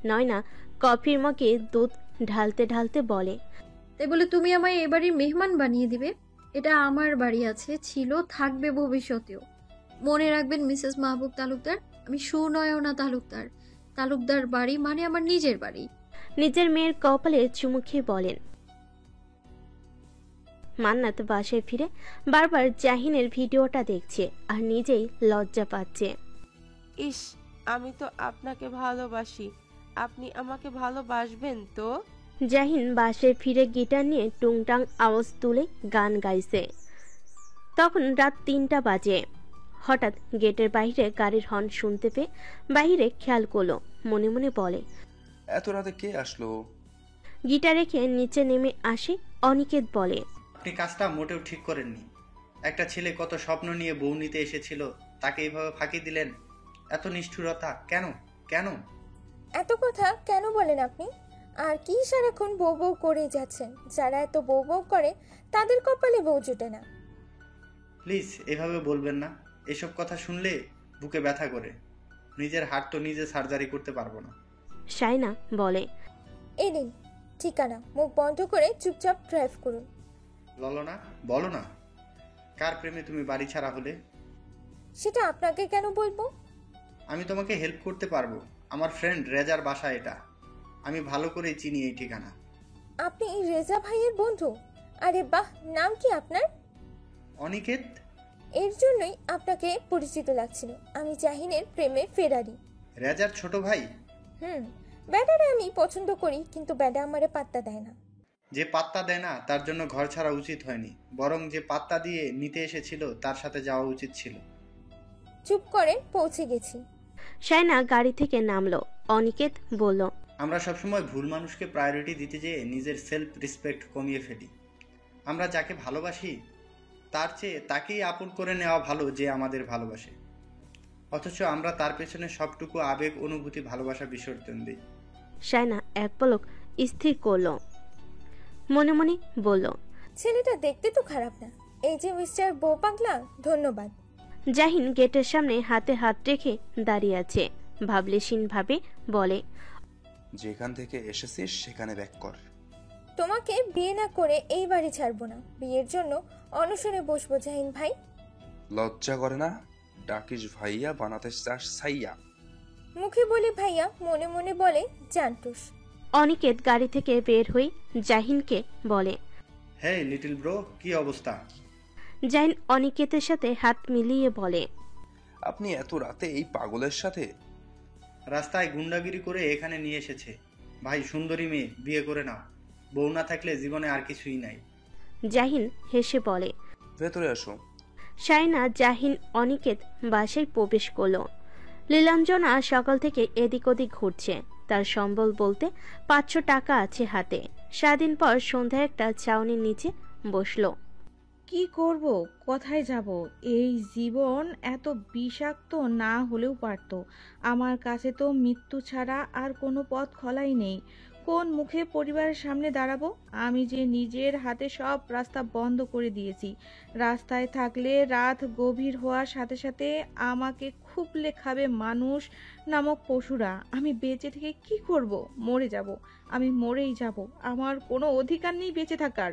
নয়না কফির মগে দুধ ঢালতে ঢালতে বলে, তাই বলে তুমি আমায় এ বাড়ির মেহমান বানিয়ে দিবে? এটা আমার বাড়ি আছে, ছিল, থাকবে ভবিষ্যতেও। মনে রাখবেন মিসেস মাহবুব তালুকদার, আমি সুনয়না তালুকদার। তালুকদার বাড়ি মানে আমার নিজের বাড়ি। নিজের মেয়ের কপালে চুমু খেয়ে বলেন। মান্নাত বাসায় ফিরে বারবার জাহিনের ভিডিওটা দেখছে আর নিজেই লজ্জা পাচ্ছে। ইস, আমি তো আপনাকে ভালোবাসি, আপনি আমাকে ভালোবাসবেন তো? জাহিন বাসায় ফিরে গিটার নিয়ে টুংটাং আওয়াজ তুলে গান গাইছে। তখন রাত 3টা বাজে। হঠাৎ গেটের বাইরে গাড়ির হর্ন শুনতে পেয়ে বাইরে খেয়াল করলো। মনে মনে বলে, এত রাতে কে আসলো? গিটার রেখে নিচে নেমে আসে অনিকেত। বলে, আপনি কাজটা মোটেও ঠিক করেননি। একটা ছেলে কত স্বপ্ন নিয়ে বউ নিতে এসেছিল, তাকে এইভাবে ফাঁকি দিলেন। এত নিষ্ঠুরতা কেন? কেন এত কথা কেন বলেন আপনি? আর কি সারাক্ষণ বউ বউ করে যাচ্ছেন? যারা এত বউ বউ করে তাদের কপালে বউ জুটে না। প্লিজ এভাবে বলবেন না। এসব কথা শুনলে বুকে ব্যথা করে। নিজের হাত তো নিজে সার্জারি করতে পারবো না। শাইনা বলে, এই নিন ঠিকানা। মুখ বন্ধ করে চুপচাপ ড্রাইভ করুন। ললনা, বলো না, কার প্রেমে তুমি বাড়ি ছাড়া হলে? সেটা আপনাকে কেন বলবো? আমি তোমাকে হেল্প করতে পারবো। আমার ফ্রেন্ড রেজার বাসা এটা। আমি ভালো করেই চিনি এই ঠিকানা। আপনি রেজা ভাইয়ের বন্ধু? আরে বাহ, নাম কি আপনার? অনিকেত। এর জন্যই আপনাকে পরিচিত লাগছিল। আমি জাহিনের প্রেমে ফেরারি। রেজার ছোট ভাই? ব্যাটারে আমি পছন্দ করি, কিন্তু ব্যাটা আমারে পাত্তা দেয় না। যে পাত্তা দেয় না তার জন্য ঘর ছাড়া উচিত হয়নি, বরং যে পাত্তা দিয়ে নিতে এসেছিল তার সাথে যাওয়া উচিত ছিল। চুপ করেন, পৌঁছে গেছি। শায়না গাড়ি থেকে নামলো। অনিকেত বলল, আমরা সবসময় ভুল মানুষকে প্রায়োরিটি দিতে যেয়ে নিজের সেলফ রেসপেক্ট কমিয়ে ফেলি। আমরা যাকে ভালোবাসি তার চেয়ে তাকেই আপন করে নেওয়া ভালো যে আমাদের ভালোবাসে, অথচ আমরা তার পেছনে সবটুকু আবেগ, অনুভূতি, ভালোবাসা বিসর্জন দিই। শায়না এক পলক স্থির করলো, মনে মনে বলল, ছেলেটা দেখতে তো খারাপ না। এই যে মিস্টার বউ পাগলা, ধন্যবাদ। জাহিন গেটের সামনে হাতে হাত রেখে দাঁড়িয়ে আছে। ভাবলেশীন ভাবে বলে, যেখান থেকে এসেছিস সেখানে ব্যাক কর। তোমাকে বিয়ে না করে এই বাড়ি ছাড়বো না। বিয়ের জন্য অনশনে বসবো জাহিন ভাই। লজ্জা করে না? ডাকিস ভাইয়া, বানাতে চাস সাইয়া। মুখে বলে ভাইয়া, মনে মনে বলে জান্টুস। অনিকেত গাড়ি থেকে বের হয়ে জাহিনকে বলে, হে লিটল ব্রো, কি অবস্থা? জাহিন অনিকেতের সাথে হাত মিলিয়ে বলে, আপনি এত রাতে এই পাগলের সাথে? রাস্তায় গুন্ডাগিরি করে এখানে নিয়ে এসেছে। ভাই, সুন্দরী মেয়ে, বিয়ে করে নাও। বউ না থাকলে জীবনে আর কিছুই নাই। জাহিন হেসে বলে। ভেতরে আসো। শায়না, জাহিন, অনিকেত বাসায় প্রবেশ করলো। লীলাঞ্জনা সকাল থেকে এদিক ওদিক ঘুরছে। তার সম্বল বলতে 500 টাকা আছে হাতে। সারাদিন পর সন্ধ্যায় একটা ছাউনির নিচে বসলো। কি করব, কোথায় যাব? এই জীবন এত বিষাক্ত না হলেও পারত। আমার কাছে তো মৃত্যু ছাড়া আর কোনো পথ খোলাই নেই। কোন মুখে পরিবারের সামনে দাঁড়াবো? আমি যে নিজের হাতে সব রাস্তা বন্ধ করে দিয়েছি। রাস্তায় থাকলে রাত গভীর হওয়ার সাথে সাথে আমাকে খুবলে খাবে মানুষ নামক পশুরা। আমি বেঁচে থেকে কি করব? মরে যাব। আমি মরেই যাব। আমার কোনো অধিকার নেই বেঁচে থাকার।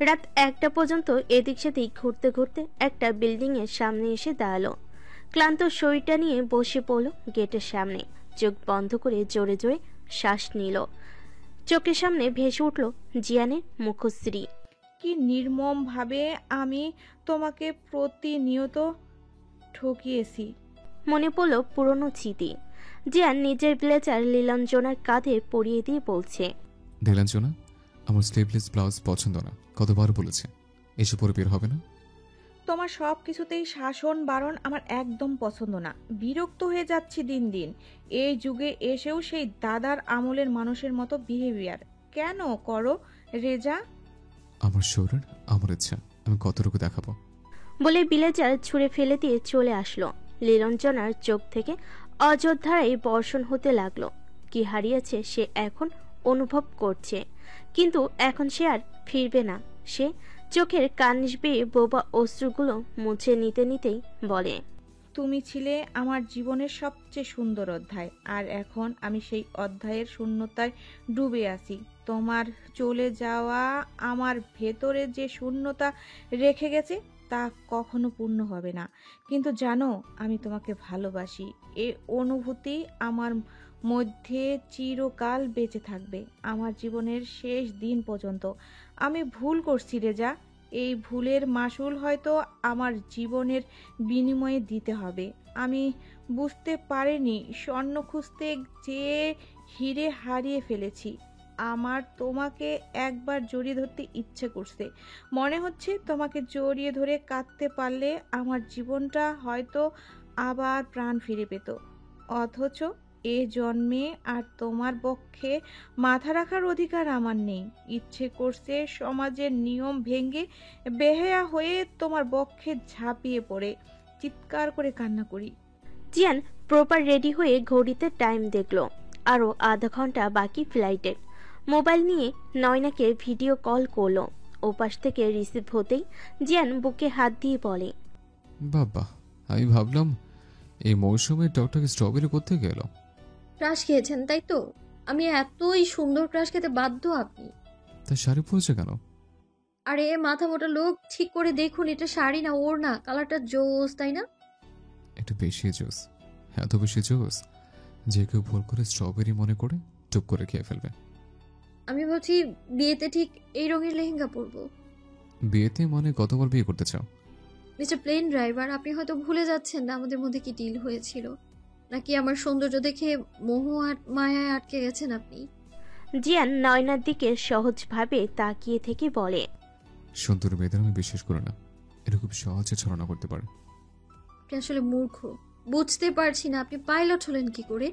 রাত 1টা পর্যন্ত এদিক সেদিক ঘুরতে ঘুরতে একটা বিল্ডিং এর সামনে এসে দাঁড়ালো। ক্লান্ত শরীরটা নিয়ে বসে পড়ল গেটের সামনে। চোখ বন্ধ করে জোরে জোরে শ্বাস নিল। চোখের সামনে ভেসে উঠল জিয়ানের মুখশ্রী। কি নির্মম ভাবে আমি তোমাকে প্রতিনিয়ত ঠকিয়েছি। মনে পড়ল পুরনো স্মৃতি। জিয়ান নিজের ব্লেজার লীলাঞ্জনার কাঁধে পরিয়ে দিয়ে বলছে, নীলাঞ্জনা, আমার স্লিভলেস ব্লাউজ পছন্দ না, কতবার বলেছে। এসে পরে বের হবে না। তোমার সব কিছুতেই শাসন বারণ আমার একদম পছন্দ না। বিরক্ত হয়ে যাচ্ছি দিন দিন। এই যুগে এসেও সেই দাদার আমলের মানুষের মতো বিহেভিয়ার কেন করো রেজা? আমার শরীর, আমার ইচ্ছা, আমি কতটুকু দেখাবো? বলে ব্লেজার ছুঁড়ে ফেলে দিয়ে চলে আসলো। লীলাঞ্জনার চোখ থেকে অযোধ্যায় বর্ষণ হতে লাগলো। কি হারিয়েছে সে এখন অনুভব করছে, কিন্তু এখন সে আর ফিরবে না। সে চোখের কার্নিশ বেয়ে বোবা অশ্রুগুলো মুছে নিতে নিতেই বলে, তুমি ছিলে আমার জীবনের সবচেয়ে সুন্দর অধ্যায়, আর এখন আমি সেই অধ্যায়ের শূন্যতায় ডুবে আছি। তোমার চলে যাওয়া আমার ভেতরে যে শূন্যতা রেখে গেছে তা কখনো পূর্ণ হবে না। কিন্তু জানো, আমি তোমাকে ভালোবাসি। এই অনুভূতি আমার মধ্যে চিরকাল বেঁচে থাকবে, আমার জীবনের শেষ দিন পর্যন্ত। আমি ভুল করছি রেজা। এই ভুলের মাসুল হয়তো আমার জীবনের বিনিময়ে দিতে হবে। আমি বুঝতে পারিনি স্বর্ণ খুঁজতে যে হিরে হারিয়ে ফেলেছি। আমার তোমাকে একবার জড়িয়ে ধরতে ইচ্ছে করছে। মনে হচ্ছে তোমাকে জড়িয়ে ধরে কাঁদতে পারলে আমার জীবনটা হয়তো আবার প্রাণ ফিরে পেত। অথচ এ জন্মে আর তোমার পক্ষে মাথা রাখার অধিকার আমার নেই। ইচ্ছে করছে সমাজের নিয়ম ভেঙে বেহেয়া হয়ে তোমার বক্ষে ঝাঁপিয়ে পড়ে চিৎকার করে কান্না করি। জিয়ান প্রপার রেডি হয়ে ঘড়িতে টাইম দেখলো। আরো আধা ঘন্টা বাকি ফ্লাইটের। মোবাইল নিয়ে নয়নাকে ভিডিও কল করলো। ওপাশ থেকে রিসিভ হতেই জিয়ান বুকে হাত দিয়ে বলে, বাবা, আমি ভাবলাম এই মৌসুমে টকটকে স্ট্রবেরি করতে গেল। ক্রাশ খেয়েছেন তাই তো? আমি এতই সুন্দর ক্রাশ খেতে বাধ্য আপনি। তা শাড়ি পরেছে কেন? আরে মাথা মোটা লোক, ঠিক করে দেখুন, এটা শাড়ি না ওড়না, কালারটা জোস, তাই না? একটু বেশি জোস, এত বেশি জোস যে কেউ ভুল করে স্ট্রবেরি মনে করে চুপ করে খেয়ে ফেলবে। আমি ভাবছি বিয়েতে ঠিক এই রঙের লেহেঙ্গা পরবো। বিয়েতে মানে কতবার বিয়ে করতে চাও? মিস্টার প্লেন ড্রাইভার, আপনি হয়তো ভুলে যাচ্ছেন না আমাদের মধ্যে কি ডিল হয়েছিল, নাকি আমার সৌন্দর্য দেখে মোহ আর মায়ায় আটকে গেছেন আপনি? জিয়ান নয়নার দিকে সহজভাবে তাকিয়ে থেকে বলে, সুন্দর মেয়েদের আমি বিশ্বাস করি না, এরকম সহজে ছলনা করতে পারে। আপনি আসলে মূর্খ, বুঝতে পারছি না আপনি পাইলট হলেন কি করে।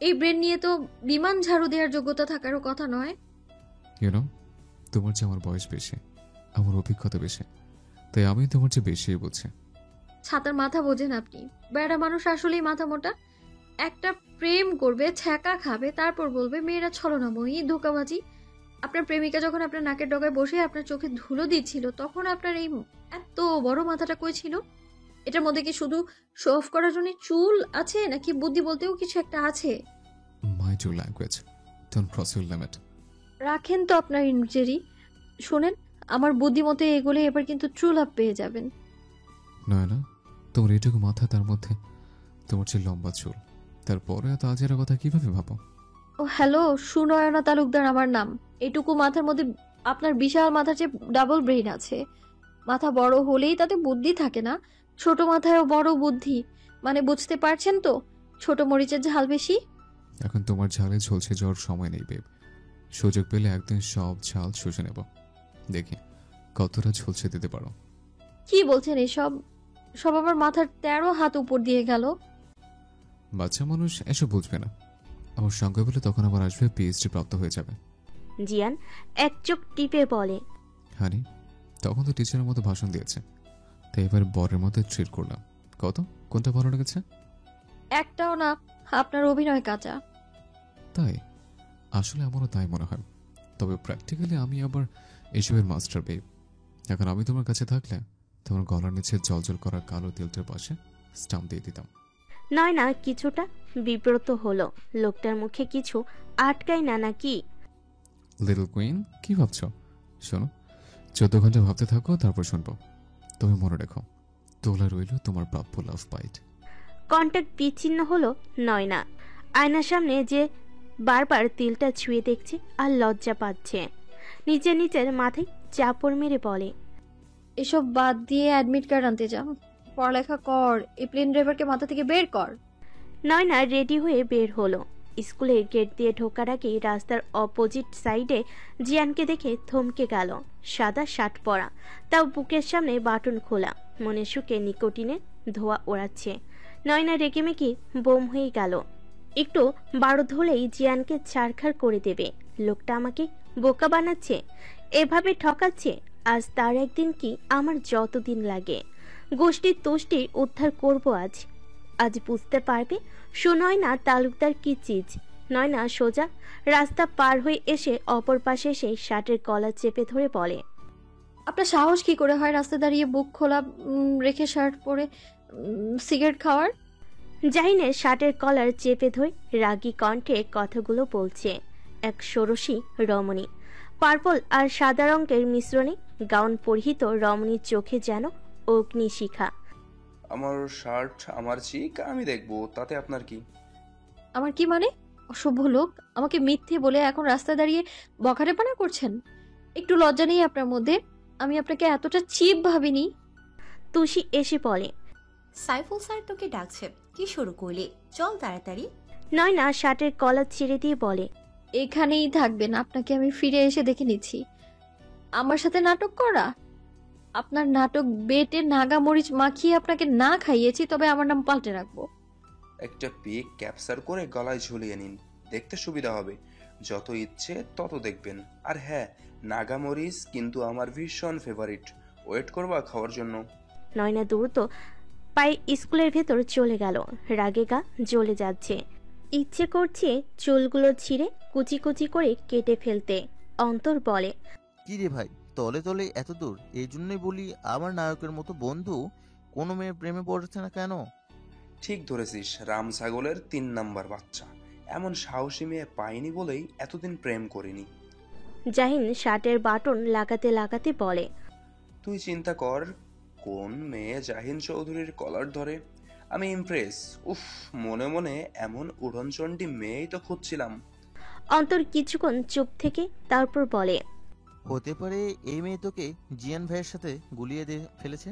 এই ব্রেন নিয়ে তো বিমান ঝাড়ু দেওয়ার যোগ্যতা থাকারও কথা নয়। ইউনো, তোমার চেয়ে আমার বয়স বেশি, আমার অভিজ্ঞতা বেশি, তাই আমি তোমার চেয়ে বেশি বুঝছি। ছাতার মাথা বোঝেন আপনি। বেড়া মানুষ আসলেই মাথা মোটা। একটা প্রেম করবে, ছ্যাঁকা খাবে, তারপর বলবে মেয়েরা ছলনাময়ী, ধোকাবাজি। আপনার প্রেমিকা যখন আপনার নাকের ডগায় বসে আপনার চোখে ধুলো দিচ্ছিল, তখন আপনার এই এত বড় মাথাটা কই ছিল? এটার মধ্যে কি শুধু শো অফ করার জন্য চুল আছে, নাকি বুদ্ধি বলতেও কিছু একটা আছে? Mind your language, don't cross your limit. রাখেন তো আপনার ইনজেরি। শোনেন, আমার বুদ্ধিমতে এগোলে এবার কিন্তু ট্রু লাভ পেয়ে যাবেন। নয় না, তোমার এইটুকু মাথা, তার মধ্যে তোমার চেয়ে লম্বা চুল, তারপরে এত আজের কথা কিভাবে ভাবো? ও হ্যালো, সুনয়না তালুকদার আমার নাম। এটুকু মাথার মধ্যে আপনার বিশাল মাথার চেয়ে ডাবল ব্রেইন আছে। মাথা বড় হলেই তাতে বুদ্ধি থাকে না, ছোট মাথায়ও বড় বুদ্ধি। মানে বুঝতে পারছেন তো, ছোট মরিচের ঝাল বেশি। এখন তোমার ঝালে ঝলসে যাওয়ার সময় নেই বেব, সুযোগ পেলে একদিন সব ঝাল শুষে নেব, দেখি কতটা ঝলসে দিতে পারো। কি বলছেন এসব? সব আমার মাথার 13 হাত উপর দিয়ে গেল। বাচ্চা মানুষ এসব বুঝবে না, আমার সঙ্গে বলে তখন আবার আসবে পিএইচডি প্রাপ্ত হয়ে যাবে। জিয়ান এক চোখ টিপে বলে, হানি তখন তো টিচারের মতো ভাষণ দিয়েছে, তাই এবার বরের মতো ট্রিট করলাম। কোনটা ভালো লেগেছে? একটাও না, আপনার অভিনয় কাঁচা। তাই? আসলে আমারও তাই মনে হয়, তবে প্র্যাকটিক্যালি আমি আবার এসবের মাস্টার বেব। এখন আমি তোমার কাছে থাকলে তোমার গলার নিচে জলজল করা কালো তিলটার পাশে স্টাম্প দিয়ে দিতাম। নয়না কিছুটা বিব্রত হলো, লোকটার মুখে কিছু আটকায় না নাকি? লিটল কুইন, কি ভাবছো? শোনো, 14 ঘন্টা ভাবতে থাকো, তারপর শুনবো। তুমি মনে রেখো, তোলা রইল তোমার প্রাপ্য লাভ বাইট। কন্টাক্ট বিচ্ছিন্ন হলো নয়না। আয়নার সামনে যে বারবার তিলটা ছুঁয়ে দেখছে আর লজ্জা পাচ্ছে। নিজের মাথায় চাপড় মেরে বলে, এসব বাদ দিয়ে অ্যাডমিট কার্ড আনতে যাও, পড়ালেখা কর, এই প্লেন ড্রাইভারকে মাথা থেকে বের কর। নয়না রেডি হয়ে বের হলো। স্কুলের গেট দিয়ে ঢোকার আগেই রাস্তার অপোজিট সাইডে জিয়ানকে দেখে থমকে গেল। সাদা শার্ট পরা, তাও বুকের সামনে বাটন খোলা, মনে সুখে নিকোটিনে ধোয়া ওড়াচ্ছে। নয়না রেগেমেগে বোম হয়ে গেল। একটু বারুদ হলেই জিয়ানকে ছাড়খাড় করে দেবে। লোকটা আমাকে বোকা বানাচ্ছে, এভাবে ঠকাচ্ছে। আজ তার একদিন কি আমার যতদিন লাগে, গোষ্ঠীর তোষ্টি উদ্ধার করব আজ। আজ বুঝতে পারবে সুনয়না তালুকদার কি চিজ। নয়না সোজা রাস্তা পার হয়ে এসে অপর পাশে এসে শার্টের কলার চেপে ধরে বলে, আপনার সাহস কি করে হয় রাস্তায় দাঁড়িয়ে বুক খোলা রেখে শার্ট পরে সিগারেট খাওয়ার? জাহিনে শার্টের কলার চেপে ধরে রাগী কণ্ঠে কথাগুলো বলছে। এক ষোড়শী রমণী, পার্পল আর সাদা রঙের মিশ্রণে গাউন পরিহিত রমণীর চোখে যেন অগ্নিশিখা। আমার শার্ট, আমার চিক, আমি দেখবো, তাতে আপনার কি? আমার কি মানে? অসভ্য লোক, আমাকে মিথ্যে বলে এখন রাস্তায় দাঁড়িয়ে বখাটেপনা করছেন? একটু লজ্জা নেই আপনার মধ্যে? আমি আপনাকে এতটা চিপ ভাবিনি। তুষি এসে বলে, সাইফুল স্যার তোকে ডাকছে, কি শুরু করলি? চল তাড়াতাড়ি। নয়না শার্টের কলার ছেড়ে দিয়ে বলে, এখানেই থাকবেন, আপনাকে আমি ফিরে এসে দেখে নিচ্ছি। আমার সাথে নাটক করা? আপনার নাটক বেটে নাগা মরিচ মাখিয়ে আপনাকে না খাইয়েছি, তবে আমার নাম পাল্টে রাখবো। একটা পিক ক্যাপচার করে গলায় ঝুলিয়ে নিন, দেখতে সুবিধা হবে। যত ইচ্ছে তত দেখবেন। আর হ্যাঁ, নাগামরিচ কিন্তু আমার ভীষণ ফেভারিট। ওয়েট করবা খাওয়ার জন্য? নয়না দ্রুত পায়ে স্কুলের ভেতর চলে গেল। রাগে গা জ্বলে যাচ্ছে, ইচ্ছে করছে চুলগুলো ছিঁড়ে কুচি কুচি করে কেটে ফেলতে। অন্তর বলে, কি রে ভাই, তলে তলে এত দূর? এই জন্যই বলি আমার নায়কের মতো বন্ধু কোনো মেয়ের প্রেমে পড়েছে না কেন? ঠিক ধরেছিস, রাম ছাগলের 3 নাম্বার বাচ্চা। এমন সাহসী মেয়ে পাইনি বলেই এতদিন প্রেম করিনি। জাহিন শার্টের বাটন লাগাতে লাগাতে বলে, তুই চিন্তা কর কোন মেয়ে জাহিন চৌধুরীর কলার ধরে। আমি ইমপ্রেস। উফ, মনে মনে এমন উড়নচণ্ডী মেয়েই তো খুঁজছিলাম। অন্তর কিছুক্ষণ চুপ থেকে তারপর বলে, হতে পারে এই মেয়ে তোকে জিয়ান ভাইয়ের সাথে গুলিয়ে দিয়ে ফেলেছে।